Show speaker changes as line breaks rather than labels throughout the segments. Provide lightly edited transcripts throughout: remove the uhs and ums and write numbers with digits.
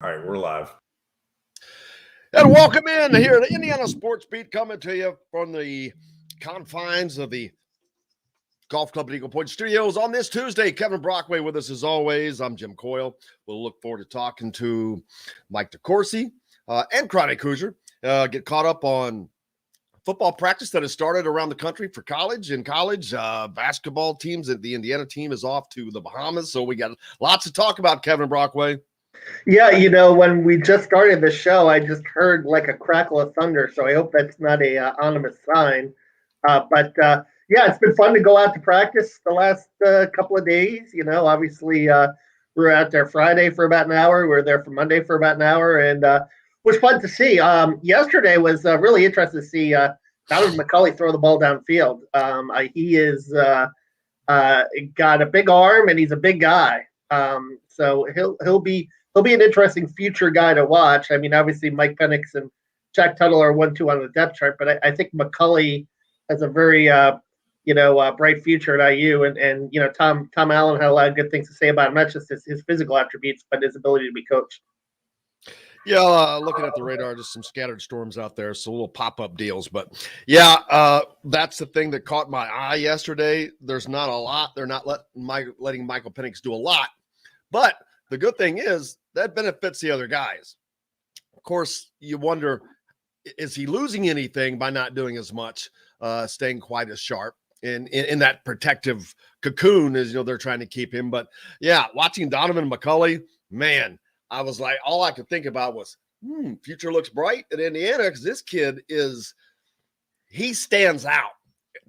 All right, we're live.
And welcome in here to Indiana Sports Beat, coming to you from the confines of the Golf Club at Eagle Point Studios on this Tuesday. Kevin Brockway with us as always. I'm Jim Coyle. We'll look forward to talking to Mike DeCourcy and Chronic Hoosier. Get caught up on football practice that has started around the country for college. Basketball teams, the Indiana team is off to the Bahamas. So we got lots to talk about, Kevin Brockway.
Yeah, when we just started the show, I just heard like a crackle of thunder, so I hope that's not a ominous sign. But it's been fun to go out to practice the last couple of days. Obviously, we were out there Friday for about an hour. We were there for Monday for about an hour, and it was fun to see. Yesterday was really interesting to see Donovan McCulley throw the ball downfield. He is got a big arm, and he's a big guy. So he'll be an interesting future guy to watch. I mean, obviously Mike Penix and Jack Tuttle are 1-2 on the depth chart, but I think McCulley has a very bright future at IU, and Tom Allen had a lot of good things to say about him, not just his physical attributes, but his ability to be coached.
Yeah, looking at the radar, just some scattered storms out there, so little pop-up deals. But yeah, that's the thing that caught my eye yesterday. There's not a lot. They're not letting Michael Penix do a lot, but the good thing is that benefits the other guys. Of course, you wonder, is he losing anything by not doing as much, staying quite as sharp in that protective cocoon as they're trying to keep him. But yeah, watching Donovan McCulley, man, I was like, all I could think about was, future looks bright at Indiana, because this kid he stands out.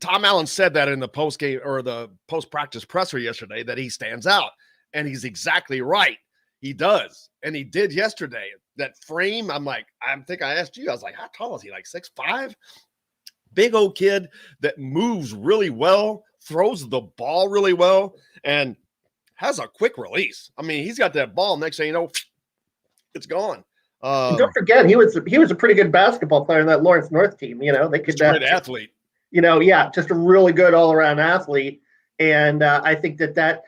Tom Allen said that in the post-game or the post-practice presser yesterday, that he stands out. And he's exactly right. He does. And he did yesterday. That frame, I think I asked you, I was like, how tall is he? Like 6'5"? Big old kid that moves really well, throws the ball really well, and has a quick release. I mean, he's got that ball. Next thing you know, it's gone.
Don't forget, he was a pretty good basketball player in that Lawrence North team. They could
great athlete.
Just a really good all-around athlete. And I think that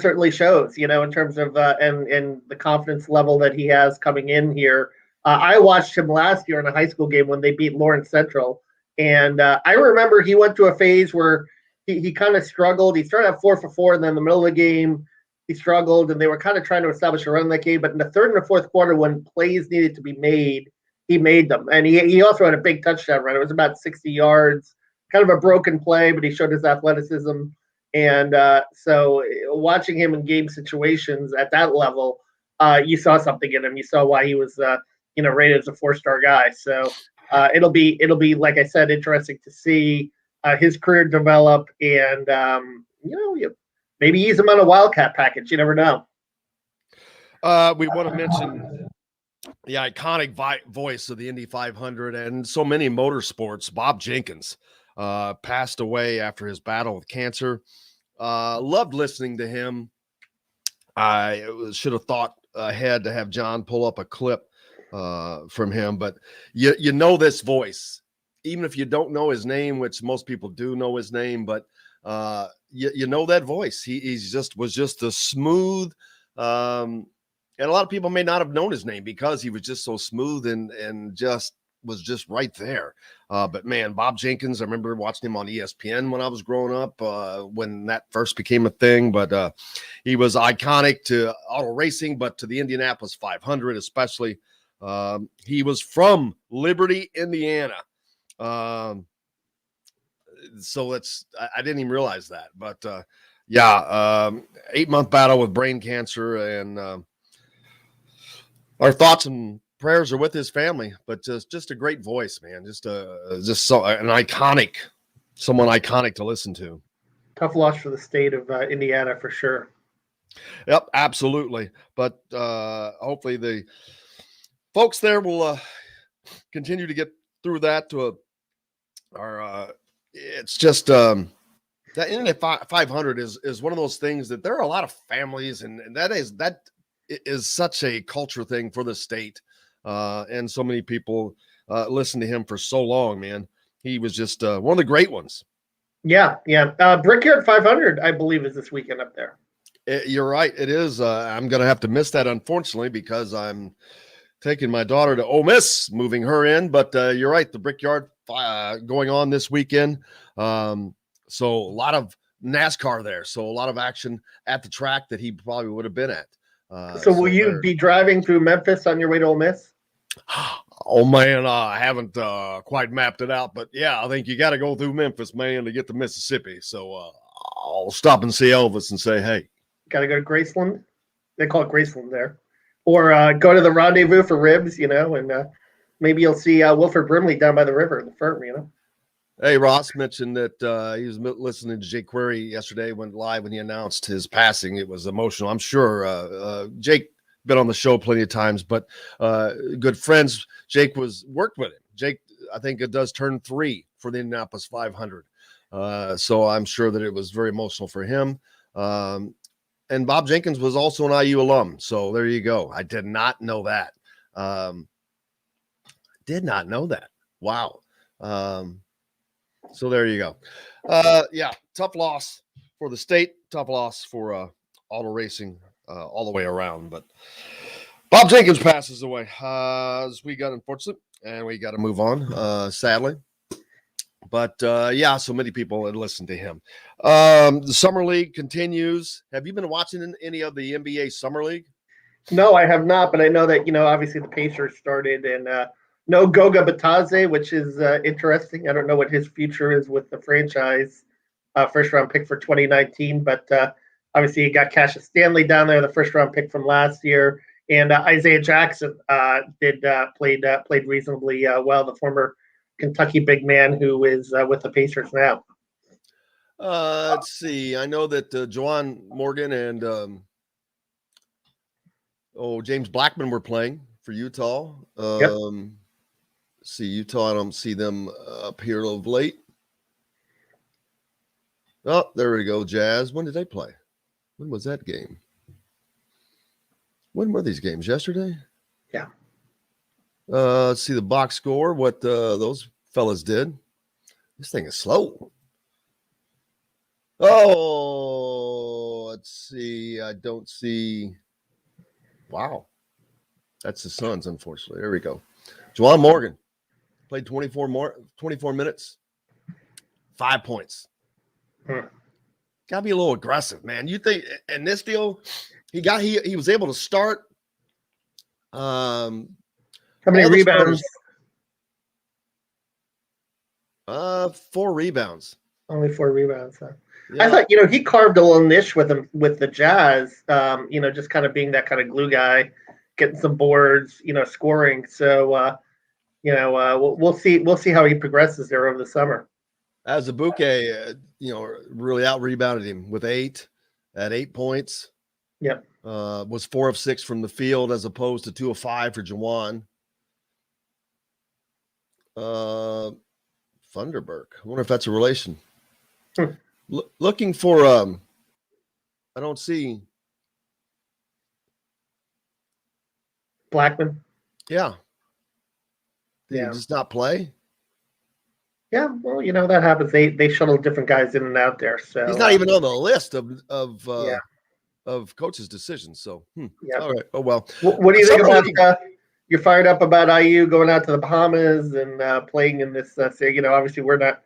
certainly shows, in terms of and the confidence level that he has coming in here. I watched him last year in a high school game when they beat Lawrence Central. And I remember he went to a phase where he kind of struggled. He started at 4 for 4, and then in the middle of the game, he struggled, and they were kind of trying to establish a run in that game. But in the third and the fourth quarter, when plays needed to be made, he made them. And he also had a big touchdown run. It was about 60 yards, kind of a broken play, but he showed his athleticism. And so watching him in game situations at that level, you saw something in him. You saw why he was, rated as a 4-star guy. So it'll be, like I said, interesting to see his career develop, and maybe ease him on a Wildcat package. You never know.
We want to mention the iconic voice of the Indy 500 and so many motorsports. Bob Jenkins passed away after his battle with cancer. Loved listening to him. I should have thought ahead to have John pull up a clip from him, but you know this voice, even if you don't know his name, which most people do know his name, but you know that voice. He was just a smooth, and a lot of people may not have known his name because he was just so smooth and just was just right there. But man, Bob Jenkins, I remember watching him on ESPN when I was growing up, when that first became a thing. But he was iconic to auto racing, but to the Indianapolis 500 especially. He was from Liberty, Indiana. So I didn't even realize that. But 8-month battle with brain cancer, and our thoughts and prayers are with his family, but just a great voice, man. Someone iconic to listen to.
Tough loss for the state of Indiana for sure.
Yep, absolutely. But hopefully the folks there will continue to get through that. It's just that Indy 500 is one of those things that there are a lot of families, and that is such a culture thing for the state. And so many people listened to him for so long, man. He was just one of the great ones.
Yeah. Brickyard 500, I believe, is this weekend up there.
You're right. It is. I'm going to have to miss that, unfortunately, because I'm taking my daughter to Ole Miss, moving her in. But you're right. The Brickyard going on this weekend. So a lot of NASCAR there. So a lot of action at the track that he probably would have been at.
So will you be driving through Memphis on your way to Ole Miss?
Oh, man, I haven't quite mapped it out. But, yeah, I think you got to go through Memphis, man, to get to Mississippi. So I'll stop and see Elvis and say, hey.
Got to go to Graceland. They call it Graceland there. Or go to the Rendezvous for ribs, and maybe you'll see Wilford Brimley down by the river, the firm.
Hey, Ross mentioned that he was listening to Jake Query yesterday when he announced his passing. It was emotional. I'm sure Jake been on the show plenty of times, but good friends. Jake worked with him. Jake, I think it does turn 3 for the Indianapolis 500. So I'm sure that it was very emotional for him. And Bob Jenkins was also an IU alum. So there you go. I did not know that. Wow. So there you go. Yeah, tough loss for the state, tough loss for auto racing all the way around. But Bob Jenkins passes away as we got unfortunate, and we got to move on, sadly. But yeah, so many people had listened to him. The Summer League continues. Have you been watching any of the NBA Summer League?
No, I have not, but I know that, obviously the Pacers started, and no Goga Batadze, which is interesting. I don't know what his future is with the franchise. First round pick for 2019, but obviously you got Cassius Stanley down there, the first round pick from last year, and Isaiah Jackson played reasonably well. The former Kentucky big man who is with the Pacers now.
Let's see. I know that Juwan Morgan and James Blackman were playing for Utah.
Yep.
See Utah. I don't see them up here of late. Oh, there we go. Jazz. When did they play? When was that game? When were these games? Yesterday?
Yeah.
Let's see the box score. What those fellas did. This thing is slow. Oh, let's see. I don't see. Wow. That's the Suns, unfortunately. There we go. Juwan Morgan played 24 minutes, 5 points. Gotta be a little aggressive, man. You think in this deal, he was able to start.
How many rebounds?
4 rebounds.
Only 4 rebounds, huh?
Yeah.
I thought, he carved a little niche with him with the Jazz, just kind of being that kind of glue guy, getting some boards, scoring. So, we'll see how he progresses there over the summer.
As Abuke, really out rebounded him with 8 points.
Yep.
Was 4 of 6 from the field as opposed to 2 of 5 for Juwan. Thunderberg. I wonder if that's a relation. Looking for I don't see
Blackman.
Yeah. Did he just not play?
Yeah, well, that happens. They shuttle different guys in and out there. So
he's not even on the list of coaches' decisions. So
yeah.
All right. Oh well.
What do you think about? You're fired up about IU going out to the Bahamas and playing in this. Obviously we're not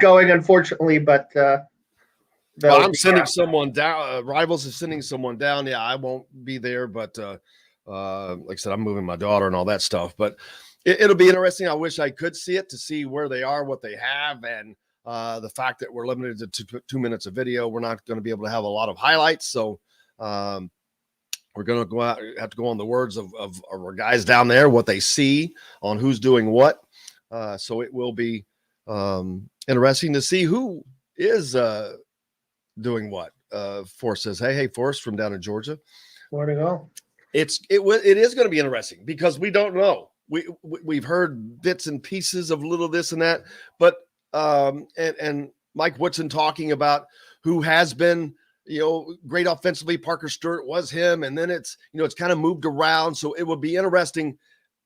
going, unfortunatally, but
I'm sending someone down. Rivals is sending someone down. Yeah, I won't be there, but like I said, I'm moving my daughter and all that stuff. But it'll be interesting. I wish I could see it to see where they are, what they have, and the fact that we're limited to 2 minutes of video. We're not going to be able to have a lot of highlights, so we're going to have to go on the words of our guys down there, what they see on who's doing what. So it will be interesting to see who is doing what. Forrest says, hey, Forrest from down in Georgia.
Morning all.
It is going to be interesting because we don't know. We've heard bits and pieces of little this and that, but and Mike Woodson talking about who has been great offensively. Parker Stewart was him, and then it's kind of moved around. So it would be interesting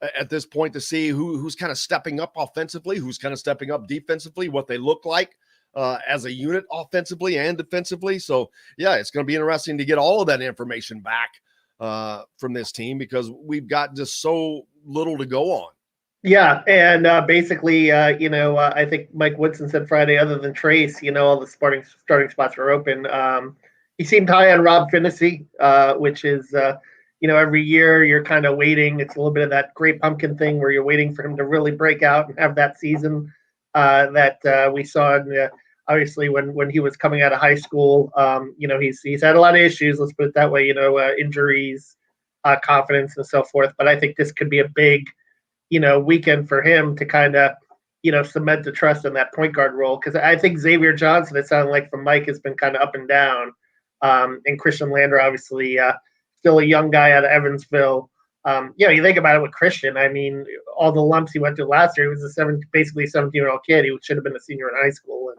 at this point to see who's kind of stepping up offensively, who's kind of stepping up defensively, what they look like. as a unit offensively and defensively. So, yeah, it's going to be interesting to get all of that information back from this team because we've got just so little to go on.
Yeah, and basically, I think Mike Woodson said Friday, other than Trace, all the starting spots are open. He seemed high on Rob Finney, which is, every year you're kind of waiting. It's a little bit of that Great Pumpkin thing where you're waiting for him to really break out and have that season that we saw obviously when he was coming out of high school. He's had a lot of issues. Let's put it that way. Injuries, confidence, and so forth. But I think this could be a big weekend for him to kind of, cement the trust in that point guard role. Because I think Xavier Johnson, it sounded like from Mike, has been kind of up and down. And Christian Lander, obviously, still a young guy out of Evansville. You think about it with Christian. I mean, all the lumps he went through last year, he was basically a 17-year-old kid. He should have been a senior in high school.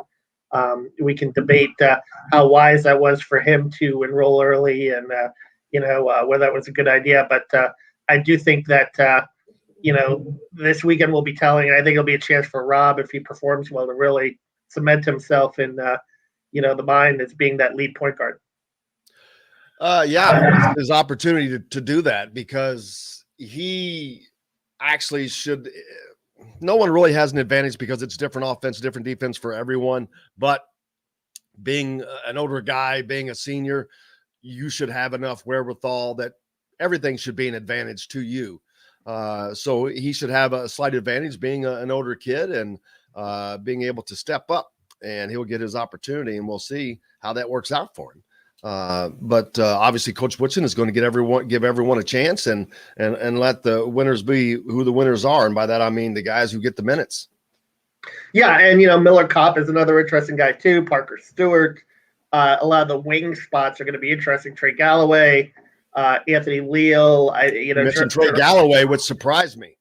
And we can debate how wise that was for him to enroll early and, whether that was a good idea. But I do think that this weekend will be telling, and I think it'll be a chance for Rob, if he performs well, to really cement himself in, the mind as being that lead point guard.
Yeah, his opportunity to do that because he actually should. No one really has an advantage because it's different offense, different defense for everyone. But being an older guy, being a senior, you should have enough wherewithal that everything should be an advantage to you. So he should have a slight advantage being an older kid and being able to step up, and he'll get his opportunity, and we'll see how that works out for him. But obviously Coach Woodson is going to give everyone a chance and let the winners be who the winners are. And by that, I mean the guys who get the minutes.
Yeah. And, Miller Kopp is another interesting guy too. Parker Stewart. A lot of the wing spots are going to be interesting. Trey Galloway, Anthony Leal.
You mentioned Trey Galloway, which surprised me.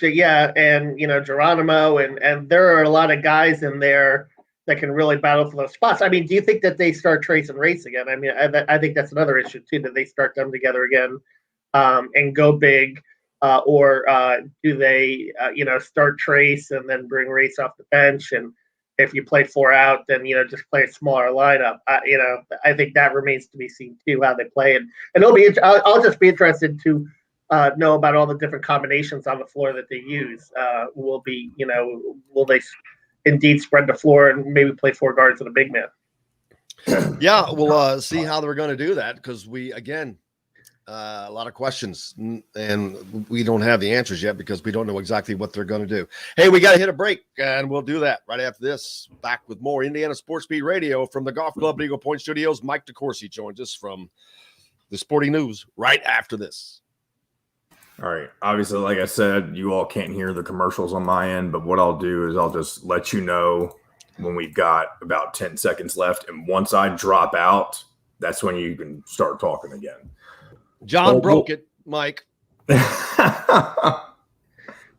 Yeah. And, Geronimo. And there are a lot of guys in there that can really battle for those spots. I mean, do you think that they start Trace and Race again? I mean, I think that's another issue too, that they start them together again and go big, or do they, start Trace and then bring Race off the bench? And if you play 4 out, then, just play a smaller lineup. I think that remains to be seen too, how they play. And it'll be, I'll just be interested to know about all the different combinations on the floor that they use. Will they indeed spread the floor and maybe play 4 guards and a big man?
Yeah, we'll see how they're going to do that because we, again, a lot of questions and we don't have the answers yet because we don't know exactly what they're going to do. Hey, we got to hit a break and we'll do that right after this. Back with more Indiana Sports Beat Radio from the Golf Club Eagle Point Studios. Mike DeCourcy joins us from the Sporting News right after this.
All right. Obviously, like I said, you all can't hear the commercials on my end, but what I'll do is I'll just let you know when we've got about 10 seconds left. And once I drop out, that's when you can start talking again.
John broke it, Mike.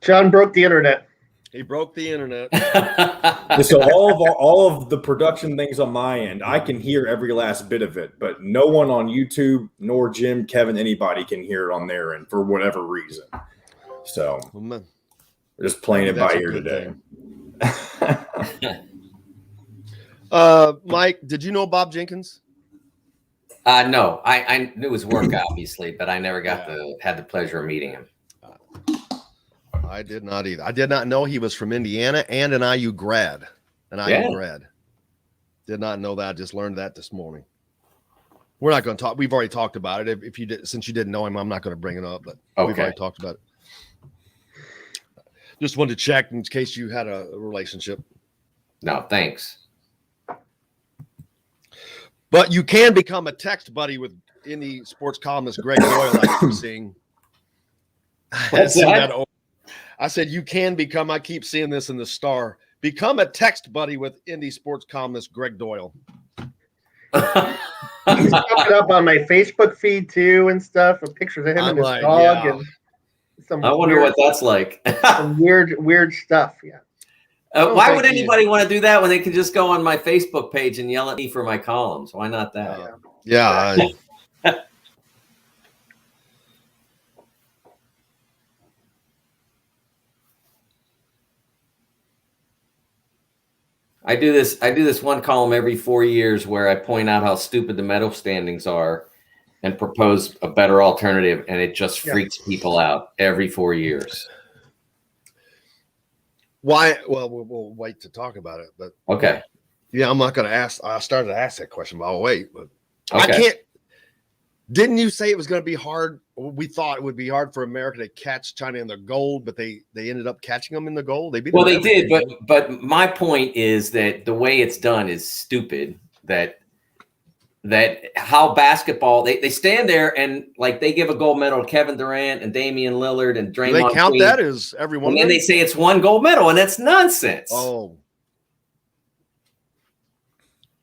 John broke the internet.
He broke the internet.
So all of the production things on my end, I can hear every last bit of it, but no one on YouTube, nor Jim, Kevin, anybody can hear it on their end for whatever reason. So we're just playing it by ear today.
Mike, did you know Bob Jenkins?
No, I knew his work obviously, but I never had the pleasure of meeting him.
I did not either. I did not know he was from Indiana and an IU grad. Did not know that. Just learned that this morning. We're not going to talk. We've already talked about it. If you did, since you didn't know him, I'm not going to bring it up. But we've already talked about it. Just wanted to check in case you had a relationship.
No, thanks.
But you can become a text buddy with any sports columnist Greg Doyle. I keep seeing. I said you can become. I keep seeing this in the Star. Become a text buddy with indie sports columnist Greg Doyle.
He's popping up on my Facebook feed too and stuff with pictures of him and his dog and some.
I wonder what that's like.
Some weird stuff. Yeah.
Why would anybody want to do that when they can just go on my Facebook page and yell at me for my columns? Why not that?
Yeah.
I do this one column every 4 years where I point out how stupid the medal standings are and propose a better alternative, and it just freaks people out every 4 years.
Why? Well, we'll wait to talk about it. But
okay.
Yeah, I'm not going to ask. I started to ask that question, but I'll wait. But
okay.
I can't. Didn't you say it was going to be hard? We thought it would be hard for America to catch China in the gold, but they ended up catching them in the gold. They beat them.
Well, they did, but my point is that the way it's done is stupid. That how basketball they stand there and like they give a gold medal to Kevin Durant and Damian Lillard and Draymond.
Do they count
Green,
that as everyone?
And then they say it's one gold medal, and that's nonsense.
Oh.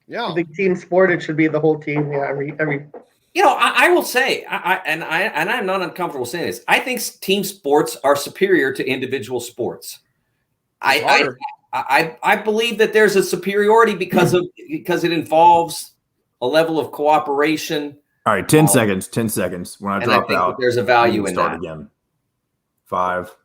Yeah,
I think team sport, it should be the whole team. Yeah, every.
You know, I will say, I'm not uncomfortable saying this. I think team sports are superior to individual sports. I believe that there's a superiority because it involves a level of cooperation.
All right, 10 seconds. 10 seconds. When I drop out,
there's a value in
start
that.
Again. 5.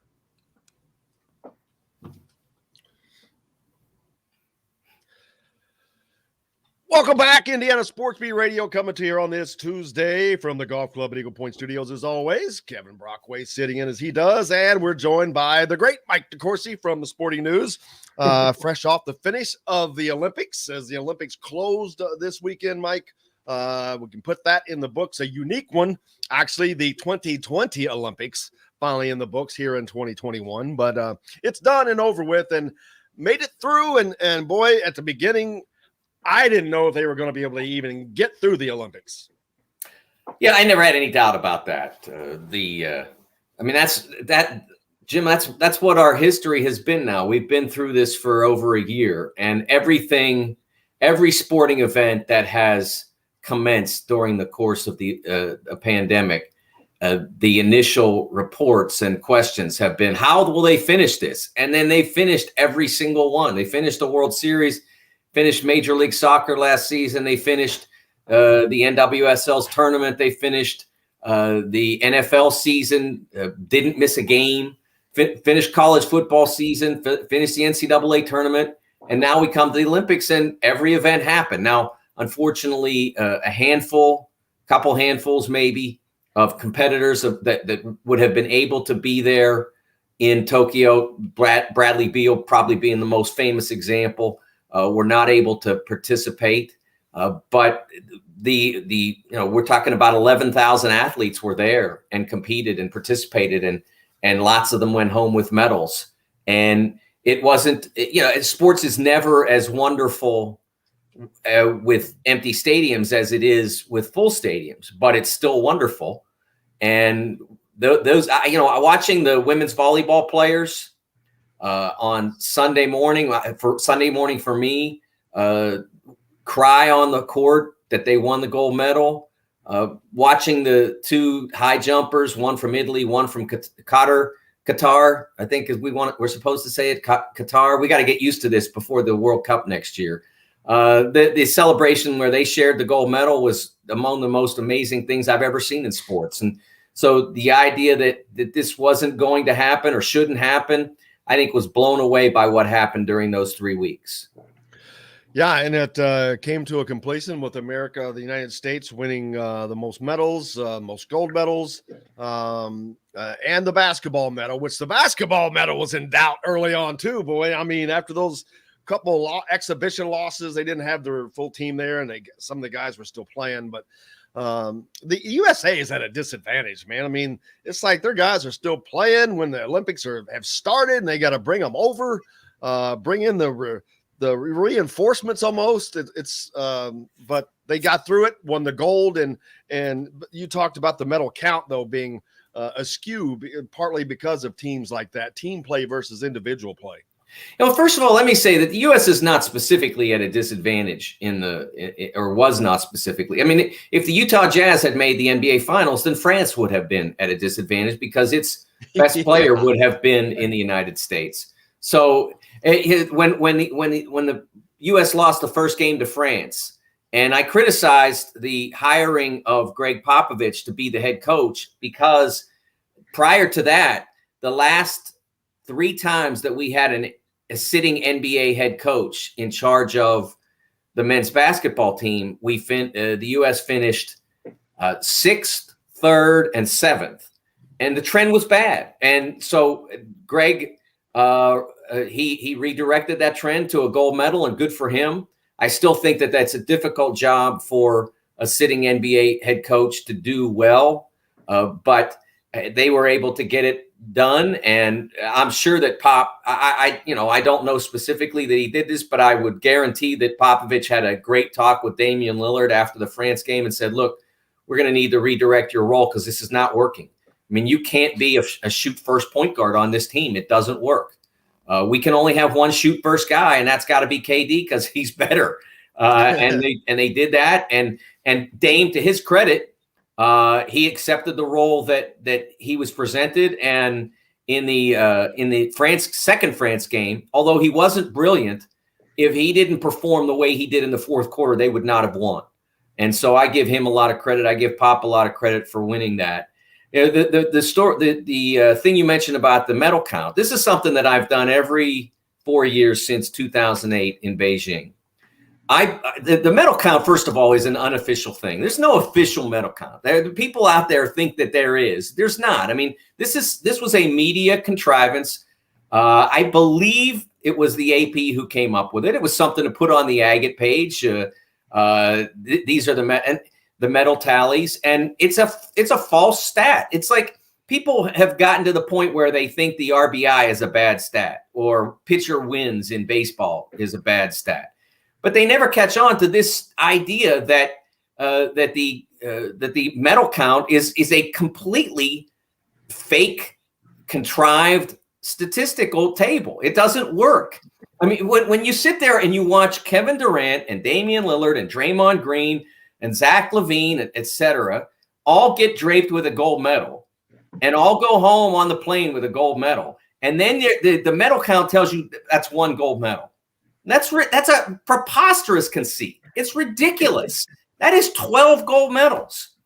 Welcome back, Indiana Sports Beat Radio, coming to you on this Tuesday from the Golf Club at Eagle Point Studios. As always, Kevin Brockway sitting in as he does, and we're joined by the great Mike DeCourcy from the Sporting News, fresh off the finish of the Olympics. As the Olympics closed this weekend, Mike, we can put that in the books, a unique one. Actually, the 2020 Olympics finally in the books here in 2021, but it's done and over with and made it through. And boy, at the beginning, I didn't know if they were going to be able to even get through the Olympics.
Yeah, I never had any doubt about that. Jim, that's what our history has been now. We've been through this for over a year, and every sporting event that has commenced during the course of the pandemic, the initial reports and questions have been, how will they finish this? And then they finished every single one. They finished the World Series, finished Major League Soccer last season. They finished the NWSL's tournament. They finished the NFL season, didn't miss a game, finished college football season, finished the NCAA tournament. And now we come to the Olympics and every event happened. Now, unfortunately, couple handfuls maybe of competitors that would have been able to be there in Tokyo, Bradley Beal probably being the most famous example, were not able to participate. But we're talking about 11,000 athletes were there and competed and participated, and lots of them went home with medals. And it wasn't, sports is never as wonderful with empty stadiums as it is with full stadiums, but it's still wonderful. And those, watching the women's volleyball players on Sunday morning for me, cry on the court that they won the gold medal. Watching the two high jumpers, one from Italy, one from Qatar, I think we're supposed to say it, Qatar. We got to get used to this before the World Cup next year. The celebration where they shared the gold medal was among the most amazing things I've ever seen in sports. And so the idea that this wasn't going to happen or shouldn't happen, I think was blown away by what happened during those 3 weeks.
Yeah, and it came to a completion with America, the United States, winning the most medals, most gold medals, and the basketball medal, which the basketball medal was in doubt early on too, boy. I mean, after those couple exhibition losses, they didn't have their full team there, and some of the guys were still playing, but the USA is at a disadvantage, man. I mean, it's like their guys are still playing when the Olympics have started, and they got to bring them over, bring in the reinforcements almost. But they got through it, won the gold, and you talked about the medal count though being askew, partly because of teams like that, team play versus individual play.
First of all, let me say that the U.S. is not specifically at a disadvantage or was not specifically. I mean, if the Utah Jazz had made the NBA Finals, then France would have been at a disadvantage because its best player would have been in the United States. So when the U.S. lost the first game to France, and I criticized the hiring of Greg Popovich to be the head coach because prior to that, the last 3 times that we had a sitting NBA head coach in charge of the men's basketball team, the U.S. finished 6th, 3rd, and 7th, and the trend was bad. And so Greg, he redirected that trend to a gold medal, and good for him. I still think that that's a difficult job for a sitting NBA head coach to do well, but they were able to get it done. And I'm sure that I don't know specifically that he did this, but I would guarantee that Popovich had a great talk with Damian Lillard after the France game and said, look, we're going to need to redirect your role because this is not working. I mean, you can't be a shoot first point guard on this team. It doesn't work. We can only have one shoot first guy, and that's got to be KD because he's better. And they did that. And Dame, to his credit, he accepted the role that he was presented. And in the second France game, although he wasn't brilliant, if he didn't perform the way he did in the fourth quarter, they would not have won. And so I give him a lot of credit. I give Pop a lot of credit for winning that. The thing you mentioned about the medal count, this is something that I've done every 4 years since 2008 in Beijing. The medal count, first of all, is an unofficial thing. There's no official medal count. The people out there think that there is. There's not. I mean, this was a media contrivance. I believe it was the AP who came up with it. It was something to put on the agate page. These are the medal tallies, and it's a false stat. It's like people have gotten to the point where they think the RBI is a bad stat or pitcher wins in baseball is a bad stat. But they never catch on to this idea that the medal count is a completely fake, contrived statistical table. It doesn't work. I mean, when you sit there and you watch Kevin Durant and Damian Lillard and Draymond Green and Zach LaVine, et cetera, all get draped with a gold medal and all go home on the plane with a gold medal, and then the medal count tells you that's one gold medal. That's a preposterous conceit. It's ridiculous. That is 12 gold medals.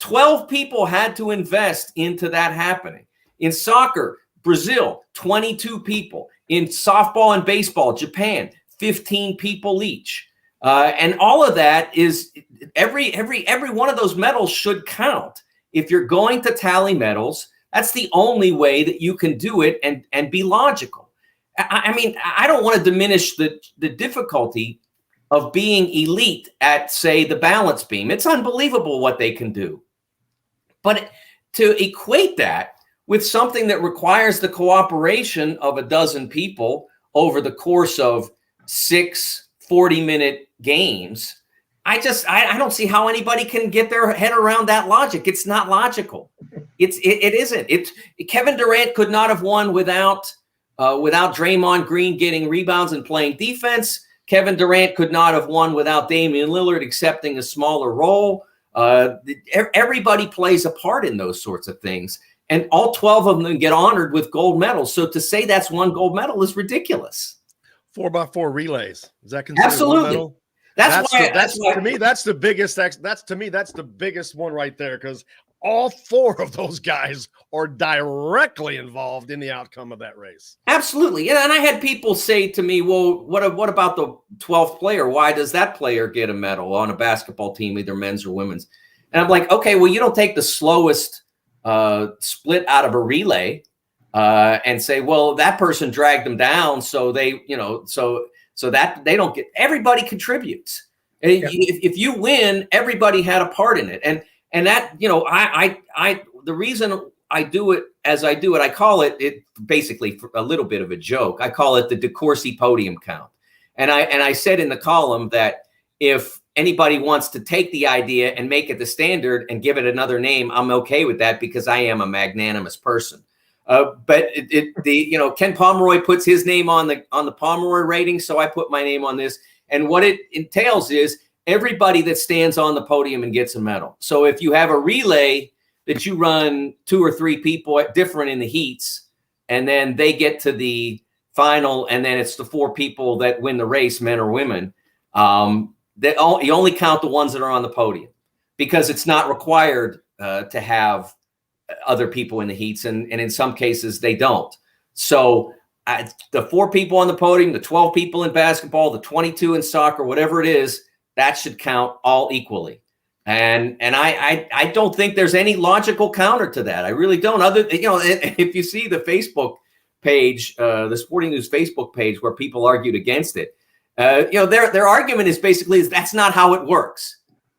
12 people had to invest into that happening. In soccer, Brazil, 22 people. In softball and baseball, Japan, 15 people each. And all of that is every one of those medals should count. If you're going to tally medals, that's the only way that you can do it and be logical. I mean, I don't want to diminish the difficulty of being elite at, say, the balance beam. It's unbelievable what they can do. But to equate that with something that requires the cooperation of a dozen people over the course of 6 40-minute games, I don't see how anybody can get their head around that logic. It's not logical. It isn't. Kevin Durant could not have won without Draymond Green getting rebounds and playing defense. Kevin Durant could not have won without Damian Lillard accepting a smaller role. Everybody plays a part in those sorts of things, and all 12 of them get honored with gold medals. So to say that's one gold medal is ridiculous.
4x4 relays, is that considered
absolutely
one medal?
That's why
to me that's the biggest. That's the biggest one right there, because all 4 of those guys are directly involved in the outcome of that race.
Absolutely. Yeah, and I had people say to me, well, what about the 12th player? Why does that player get a medal on a basketball team, either men's or women's? And I'm like, okay, well, you don't take the slowest split out of a relay and say, well, that person dragged them down, so they, so that they don't get. Everybody contributes. Yeah. If you win, everybody had a part in it. And that, I the reason I do it as I do it, I call it basically a little bit of a joke. I call it the DeCourcy podium count. And I said in the column that if anybody wants to take the idea and make it the standard and give it another name, I'm okay with that, because I am a magnanimous person. But Ken Pomeroy puts his name on the Pomeroy rating, so I put my name on this. And what it entails is everybody that stands on the podium and gets a medal. So if you have a relay that you run 2 or 3 people different in the heats, and then they get to the final, and then it's the 4 people that win the race, men or women, you only count the ones that are on the podium, because it's not required to have other people in the heats, and in some cases they don't. So the 4 people on the podium, the 12 people in basketball, the 22 in soccer, whatever it is, that should count all equally. And I don't think there's any logical counter to that. I really don't. If you see the Facebook page, the Sporting News Facebook page, where people argued against it, their argument is basically that's not how it works.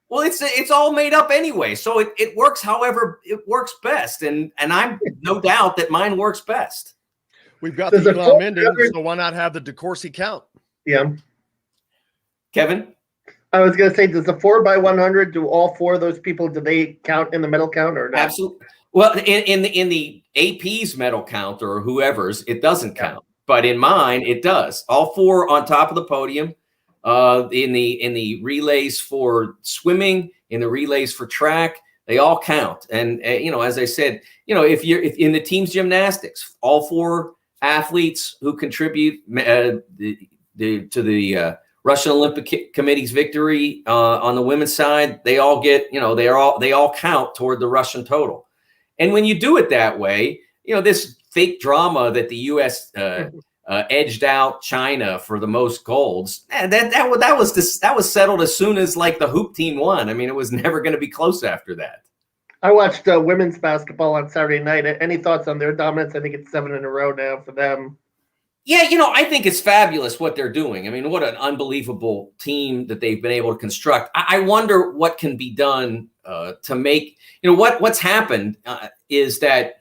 Well, it's all made up anyway, so it works however it works best, and I'm no doubt that mine works best.
We've got the Elon Mending, so why not have the DeCourcy count?
Yeah,
Kevin.
I was going to say, does the 4x100 do all 4 of those people? Do they count in the medal count or not?
Absolutely. Well, in the AP's medal count or whoever's, it doesn't count, but in mine it does. All 4 on top of the podium. In the relays for swimming, in the relays for track, they all count. And as I said, if in the team's gymnastics, all 4 athletes who contribute to the Russian Olympic Committee's victory on the women's side, they all get, they all count toward the Russian total. And when you do it that way, this fake drama that the U.S. Edged out China for the most golds, that was settled as soon as like the hoop team won. I mean, it was never going to be close after that.
I watched women's basketball on Saturday night. Any thoughts on their dominance? I think it's 7 in a row now for them.
Yeah, I think it's fabulous what they're doing. I mean, what an unbelievable team that they've been able to construct. I wonder what can be done to make, what's happened is that,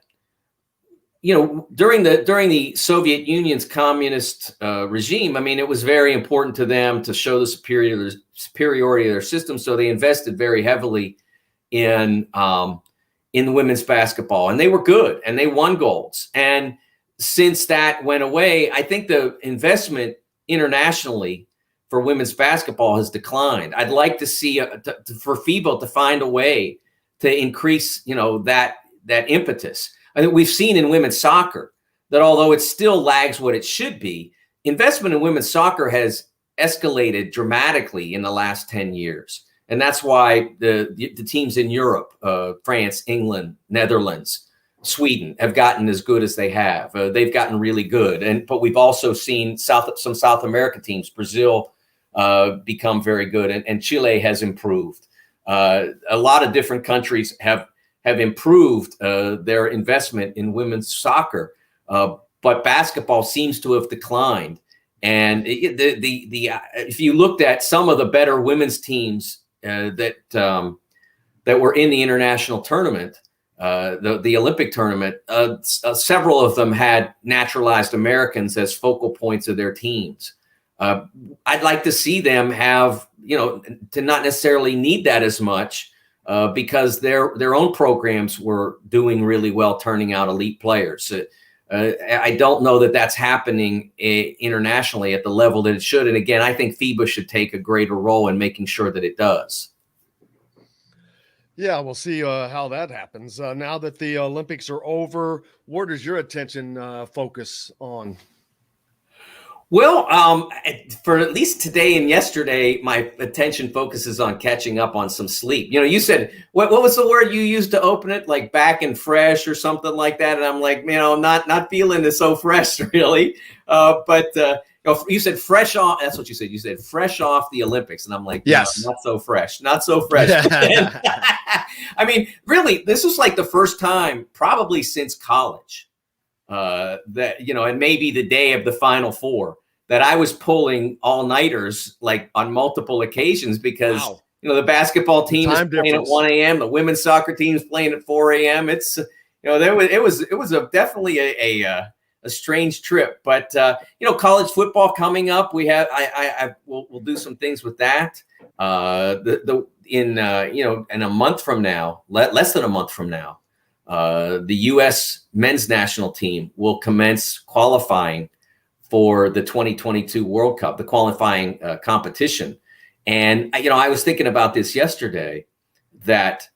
during the Soviet Union's communist regime, I mean, it was very important to them to show the superiority of their system. So they invested very heavily in women's basketball, and they were good, and they won golds. And since that went away, I think the investment internationally for women's basketball has declined. I'd like to see for FIBA to find a way to increase, that impetus. I think we've seen in women's soccer that although it still lags what it should be, investment in women's soccer has escalated dramatically in the last 10 years. And that's why the teams in Europe, France, England, Netherlands, Sweden have gotten as good as they have. They've gotten really good. But we've also seen some South American teams, Brazil, become very good, and Chile has improved. A lot of different countries have improved their investment in women's soccer, but basketball seems to have declined. And if you looked at some of the better women's teams that were in the international tournament, the Olympic tournament, several of them had naturalized Americans as focal points of their teams. I'd like to see them have, to not necessarily need that as much, because their own programs were doing really well, turning out elite players. I don't know that that's happening internationally at the level that it should. And again, I think FIBA should take a greater role in making sure that it does.
Yeah, we'll see how that happens. Now that the Olympics are over, where does your attention focus on?
Well, for at least today and yesterday, my attention focuses on catching up on some sleep. You said, what was the word you used to open it? Like back and fresh or something like that. And I'm like, not feeling it so fresh really. But you said fresh off. That's what you said. You said fresh off the Olympics. And I'm like,
yes,
not so fresh, not so fresh. I mean, really, this was like the first time probably since college that, and maybe the day of the Final Four, that I was pulling all-nighters like on multiple occasions because, the basketball team is playing at 1 a.m. The women's soccer team is playing at 4 a.m. It's, it was definitely a strange trip, but college football coming up. We have, we'll do some things with that. In a month from now, less than a month from now, the U.S. men's national team will commence qualifying for the 2022 World Cup, the qualifying competition. And, I was thinking about this yesterday, that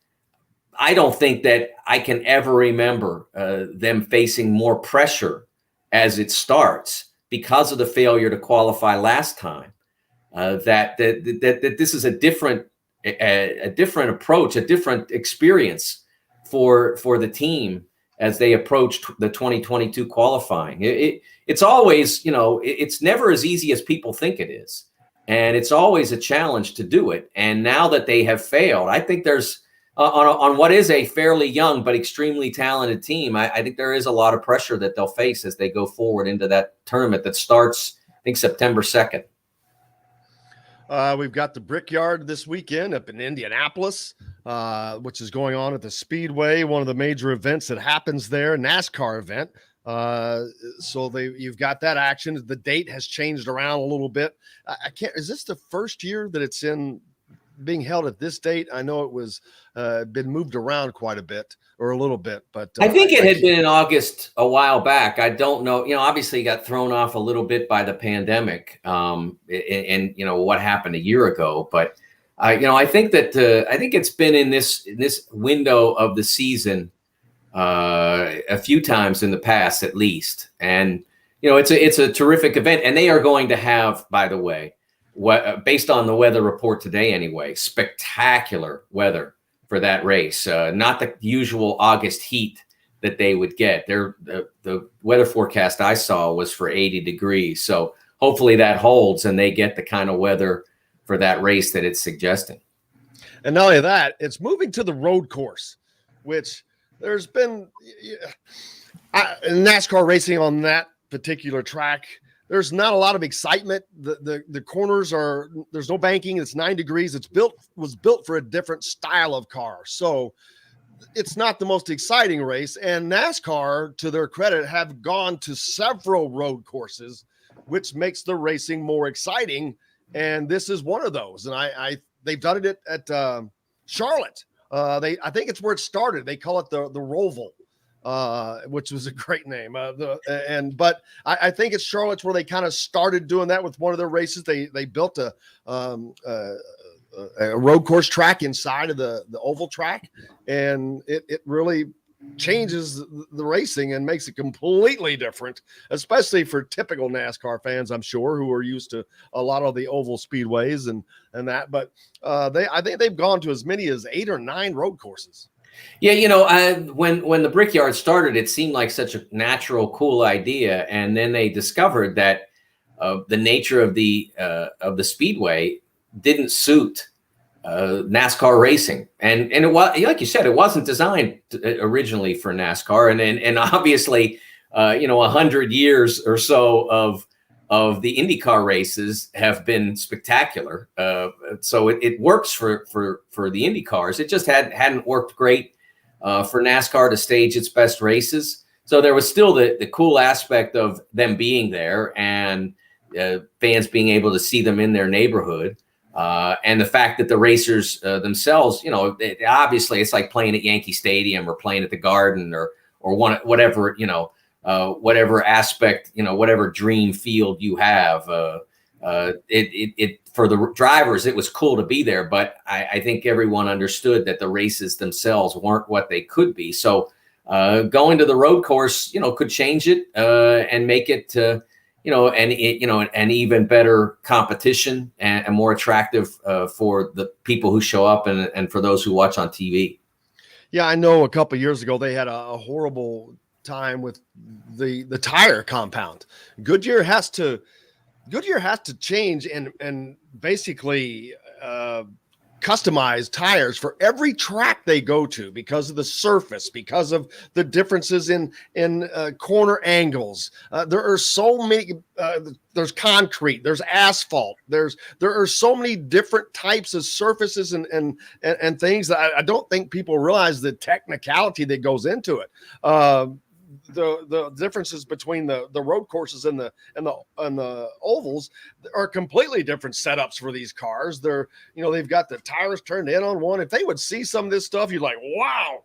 I don't think that I can ever remember them facing more pressure as it starts because of the failure to qualify last time. That this is a different approach, a different experience for the team as they approach the 2022 qualifying. It's always, it's never as easy as people think it is. And it's always a challenge to do it. And now that they have failed, I think there's on what is a fairly young but extremely talented team, I think there is a lot of pressure that they'll face as they go forward into that tournament that starts, I think, September 2nd.
We've got the Brickyard this weekend up in Indianapolis, which is going on at the Speedway, one of the major events that happens there, NASCAR event. So you've got that action. The date has changed around a little bit. Is this the first year that it's being held at this date? I know it was been moved around quite a bit or a little bit, but
I think it had been in August a while back. I don't know. Obviously got thrown off a little bit by the pandemic, and what happened a year ago. But I think that I think it's been in this window of the season a few times in the past, at least. And it's a terrific event, and they are going to have, by the way, based on the weather report today anyway, spectacular weather for that race. Not the usual August heat that they would get. The weather forecast I saw was for 80 degrees. So hopefully that holds and they get the kind of weather for that race that it's suggesting.
And not only that, it's moving to the road course, which there's been NASCAR racing on that particular track. There's not a lot of excitement. The corners there's no banking. It's 9 degrees. Was built for a different style of car. So it's not the most exciting race. And NASCAR, to their credit, have gone to several road courses, which makes the racing more exciting. And this is one of those. And they've done it at Charlotte. I think it's where it started. They call it the Roval. Which was a great name. But I think it's Charlotte's where they kind of started doing that with one of their races. They built a road course track inside of the oval track, and it really changes the racing and makes it completely different, especially for typical NASCAR fans, I'm sure, who are used to a lot of the oval speedways and that. But I think they've gone to as many as 8 or 9 road courses.
Yeah, when the Brickyard started, it seemed like such a natural, cool idea, and then they discovered that the nature of the speedway didn't suit NASCAR racing, and it was, like you said, it wasn't designed originally for NASCAR, and obviously, 100 years or so of the IndyCar races have been spectacular. So it works for the Indy cars. It just hadn't worked great for NASCAR to stage its best races. So there was still the cool aspect of them being there and fans being able to see them in their neighborhood. And the fact that the racers themselves, obviously it's like playing at Yankee Stadium or playing at the Garden or whatever, whatever aspect, whatever dream field you have, it for the drivers, it was cool to be there. But I think everyone understood that the races themselves weren't what they could be. So going to the road course, could change it and make it, an even better competition and more attractive for the people who show up and for those who watch on TV.
Yeah, I know a couple of years ago they had a horrible time with the tire compound. Goodyear has to change and basically customize tires for every track they go to because of the surface, because of the differences in corner angles. There are so many. There's concrete. There's asphalt. There are so many different types of surfaces and things that I don't think people realize the technicality that goes into it. The differences between the road courses and the ovals are completely different setups for these cars. They've got the tires turned in on one. If they would see some of this stuff, you're like, wow.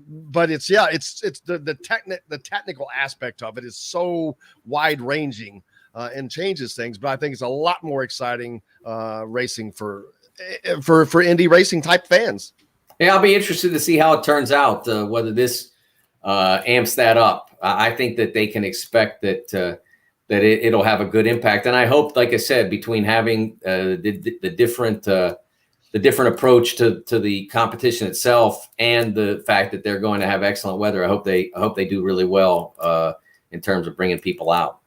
But it's the technical aspect of it is so wide ranging and changes things. But I think it's a lot more exciting racing for Indy racing type fans.
Yeah, I'll be interested to see how it turns out. Whether this amps that up. I think that they can expect that it'll have a good impact, and I hope, like I said, between having the different approach to the competition itself, and the fact that they're going to have excellent weather. I hope they do really well in terms of bringing people out.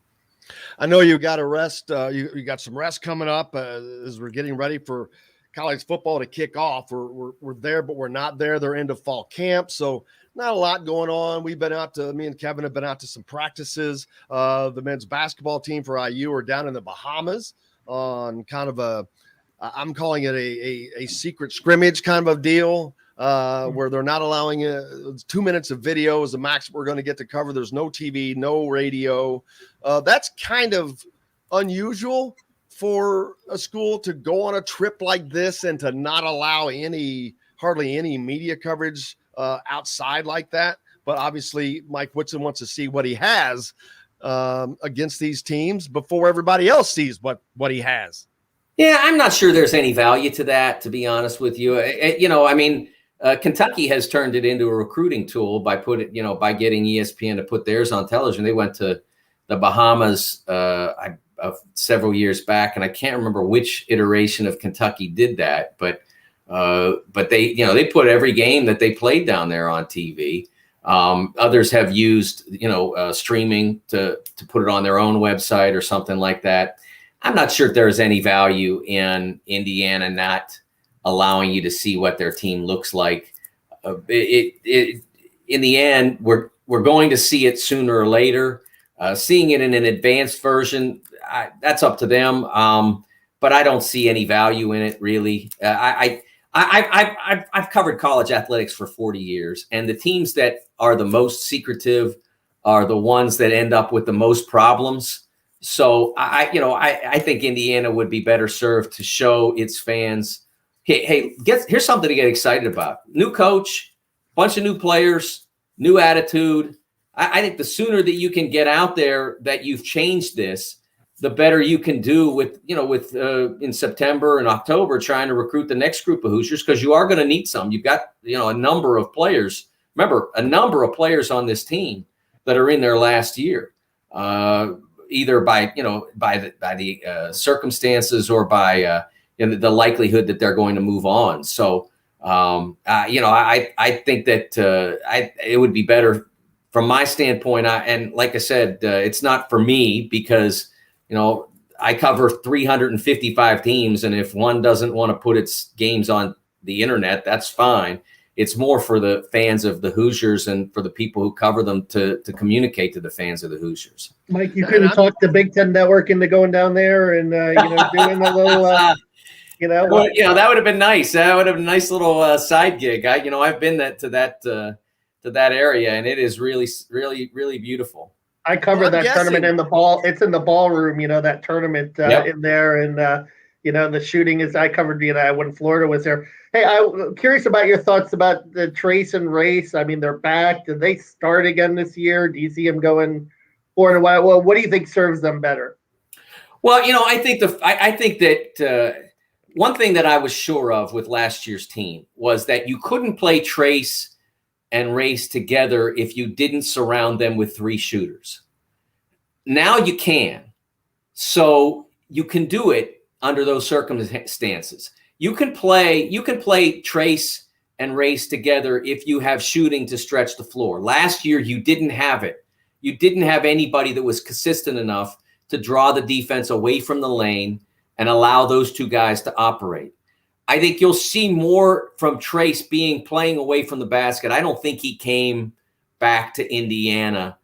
I know you got a rest. You got some rest coming up as we're getting ready for college football to kick off. We're there, but we're not there. They're into fall camp, so not a lot going on. Me and Kevin have been out to some practices. The men's basketball team for IU are down in the Bahamas on kind of I'm calling it a secret scrimmage kind of a deal. Where they're not allowing 2 minutes of video is the max we're going to get to cover. There's no TV, no radio. That's kind of unusual for a school to go on a trip like this and to not allow hardly any media coverage outside like that. But obviously, Mike Woodson wants to see what he has against these teams before everybody else sees what he has.
Yeah, I'm not sure there's any value to that, to be honest with you. Kentucky has turned it into a recruiting tool by getting ESPN to put theirs on television. They went to the Bahamas several years back, and I can't remember which iteration of Kentucky did that, but they put every game that they played down there on TV. Others have used streaming to put it on their own website or something like that. I'm not sure if there's any value in Indiana not allowing you to see what their team looks like. In the end, we're going to see it sooner or later. Seeing it in an advanced version, that's up to them. But I don't see any value in it, really. I've covered college athletics for 40 years, and the teams that are the most secretive are the ones that end up with the most problems. So I think Indiana would be better served to show its fans, hey, here's something to get excited about. New coach, bunch of new players, new attitude. I think the sooner that you can get out there that you've changed this, the better you can do with in September and October trying to recruit the next group of Hoosiers, because you are going to need some. You've got a number of players. Remember, a number of players on this team that are in their last year. Either by the circumstances or by the likelihood that they're going to move on. So I think that it would be better from my standpoint. And like I said, it's not for me because I cover 355 teams, and if one doesn't want to put its games on the internet, that's fine. It's more for the fans of the Hoosiers and for the people who cover them to communicate to the fans of the Hoosiers.
Mike, you couldn't talk the Big Ten Network into going down there and doing a little,
Well, that would have been nice. That would have been a nice little side gig. I've been to that area, and it is really, really, really beautiful.
I covered that tournament in the ball. It's in the ballroom, that tournament in there, and the shooting is. I covered when Florida was there. Hey, I'm curious about your thoughts about the Trace and Race. I mean, they're back. Did they start again this year? Do you see them going forward a while? Well, what do you think serves them better?
Well, I think that one thing that I was sure of with last year's team was that you couldn't play Trace and Race together if you didn't surround them with 3 shooters. Now you can. So you can do it under those circumstances. You can play Trace and Race together if you have shooting to stretch the floor. Last year, you didn't have it. You didn't have anybody that was consistent enough to draw the defense away from the lane and allow those 2 guys to operate. I think you'll see more from Trace playing away from the basket. I don't think he came back to Indiana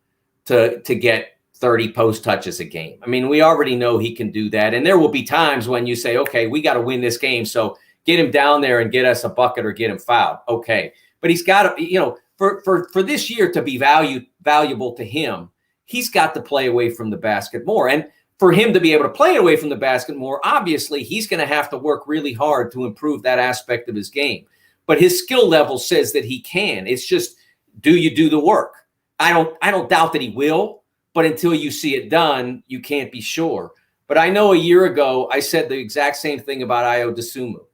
to get 30 post touches a game. I mean, we already know he can do that. And there will be times when you say, okay, we got to win this game. So get him down there and get us a bucket or get him fouled. Okay. But he's got to, for this year to be valuable to him, he's got to play away from the basket more. And for him to be able to play away from the basket more, obviously he's going to have to work really hard to improve that aspect of his game. But his skill level says that he can. It's just, do you do the work? I don't doubt that he will. But until you see it done, you can't be sure. But I know a year ago, I said the exact same thing about Ayo Dosunmu,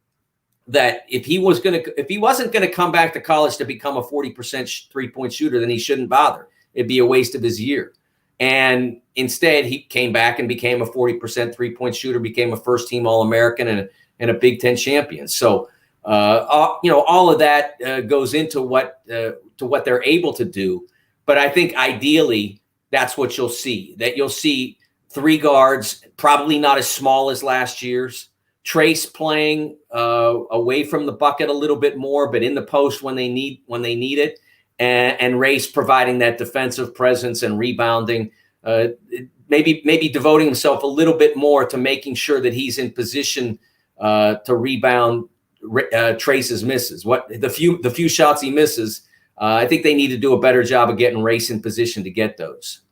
that if he wasn't going to come back to college to become a 40% three-point shooter, then he shouldn't bother. It'd be a waste of his year. And instead, he came back and became a 40% three-point shooter, became a first-team All-American and a Big Ten champion. So, All of that goes into what they're able to do. But I think ideally that's what you'll see. That you'll see 3 guards, probably not as small as last year's. Trace playing away from the bucket a little bit more, but in the post when they need it, and Race providing that defensive presence and rebounding. Maybe devoting himself a little bit more to making sure that he's in position to rebound Trace's misses. The few shots he misses, I think they need to do a better job of getting Race in position to get those.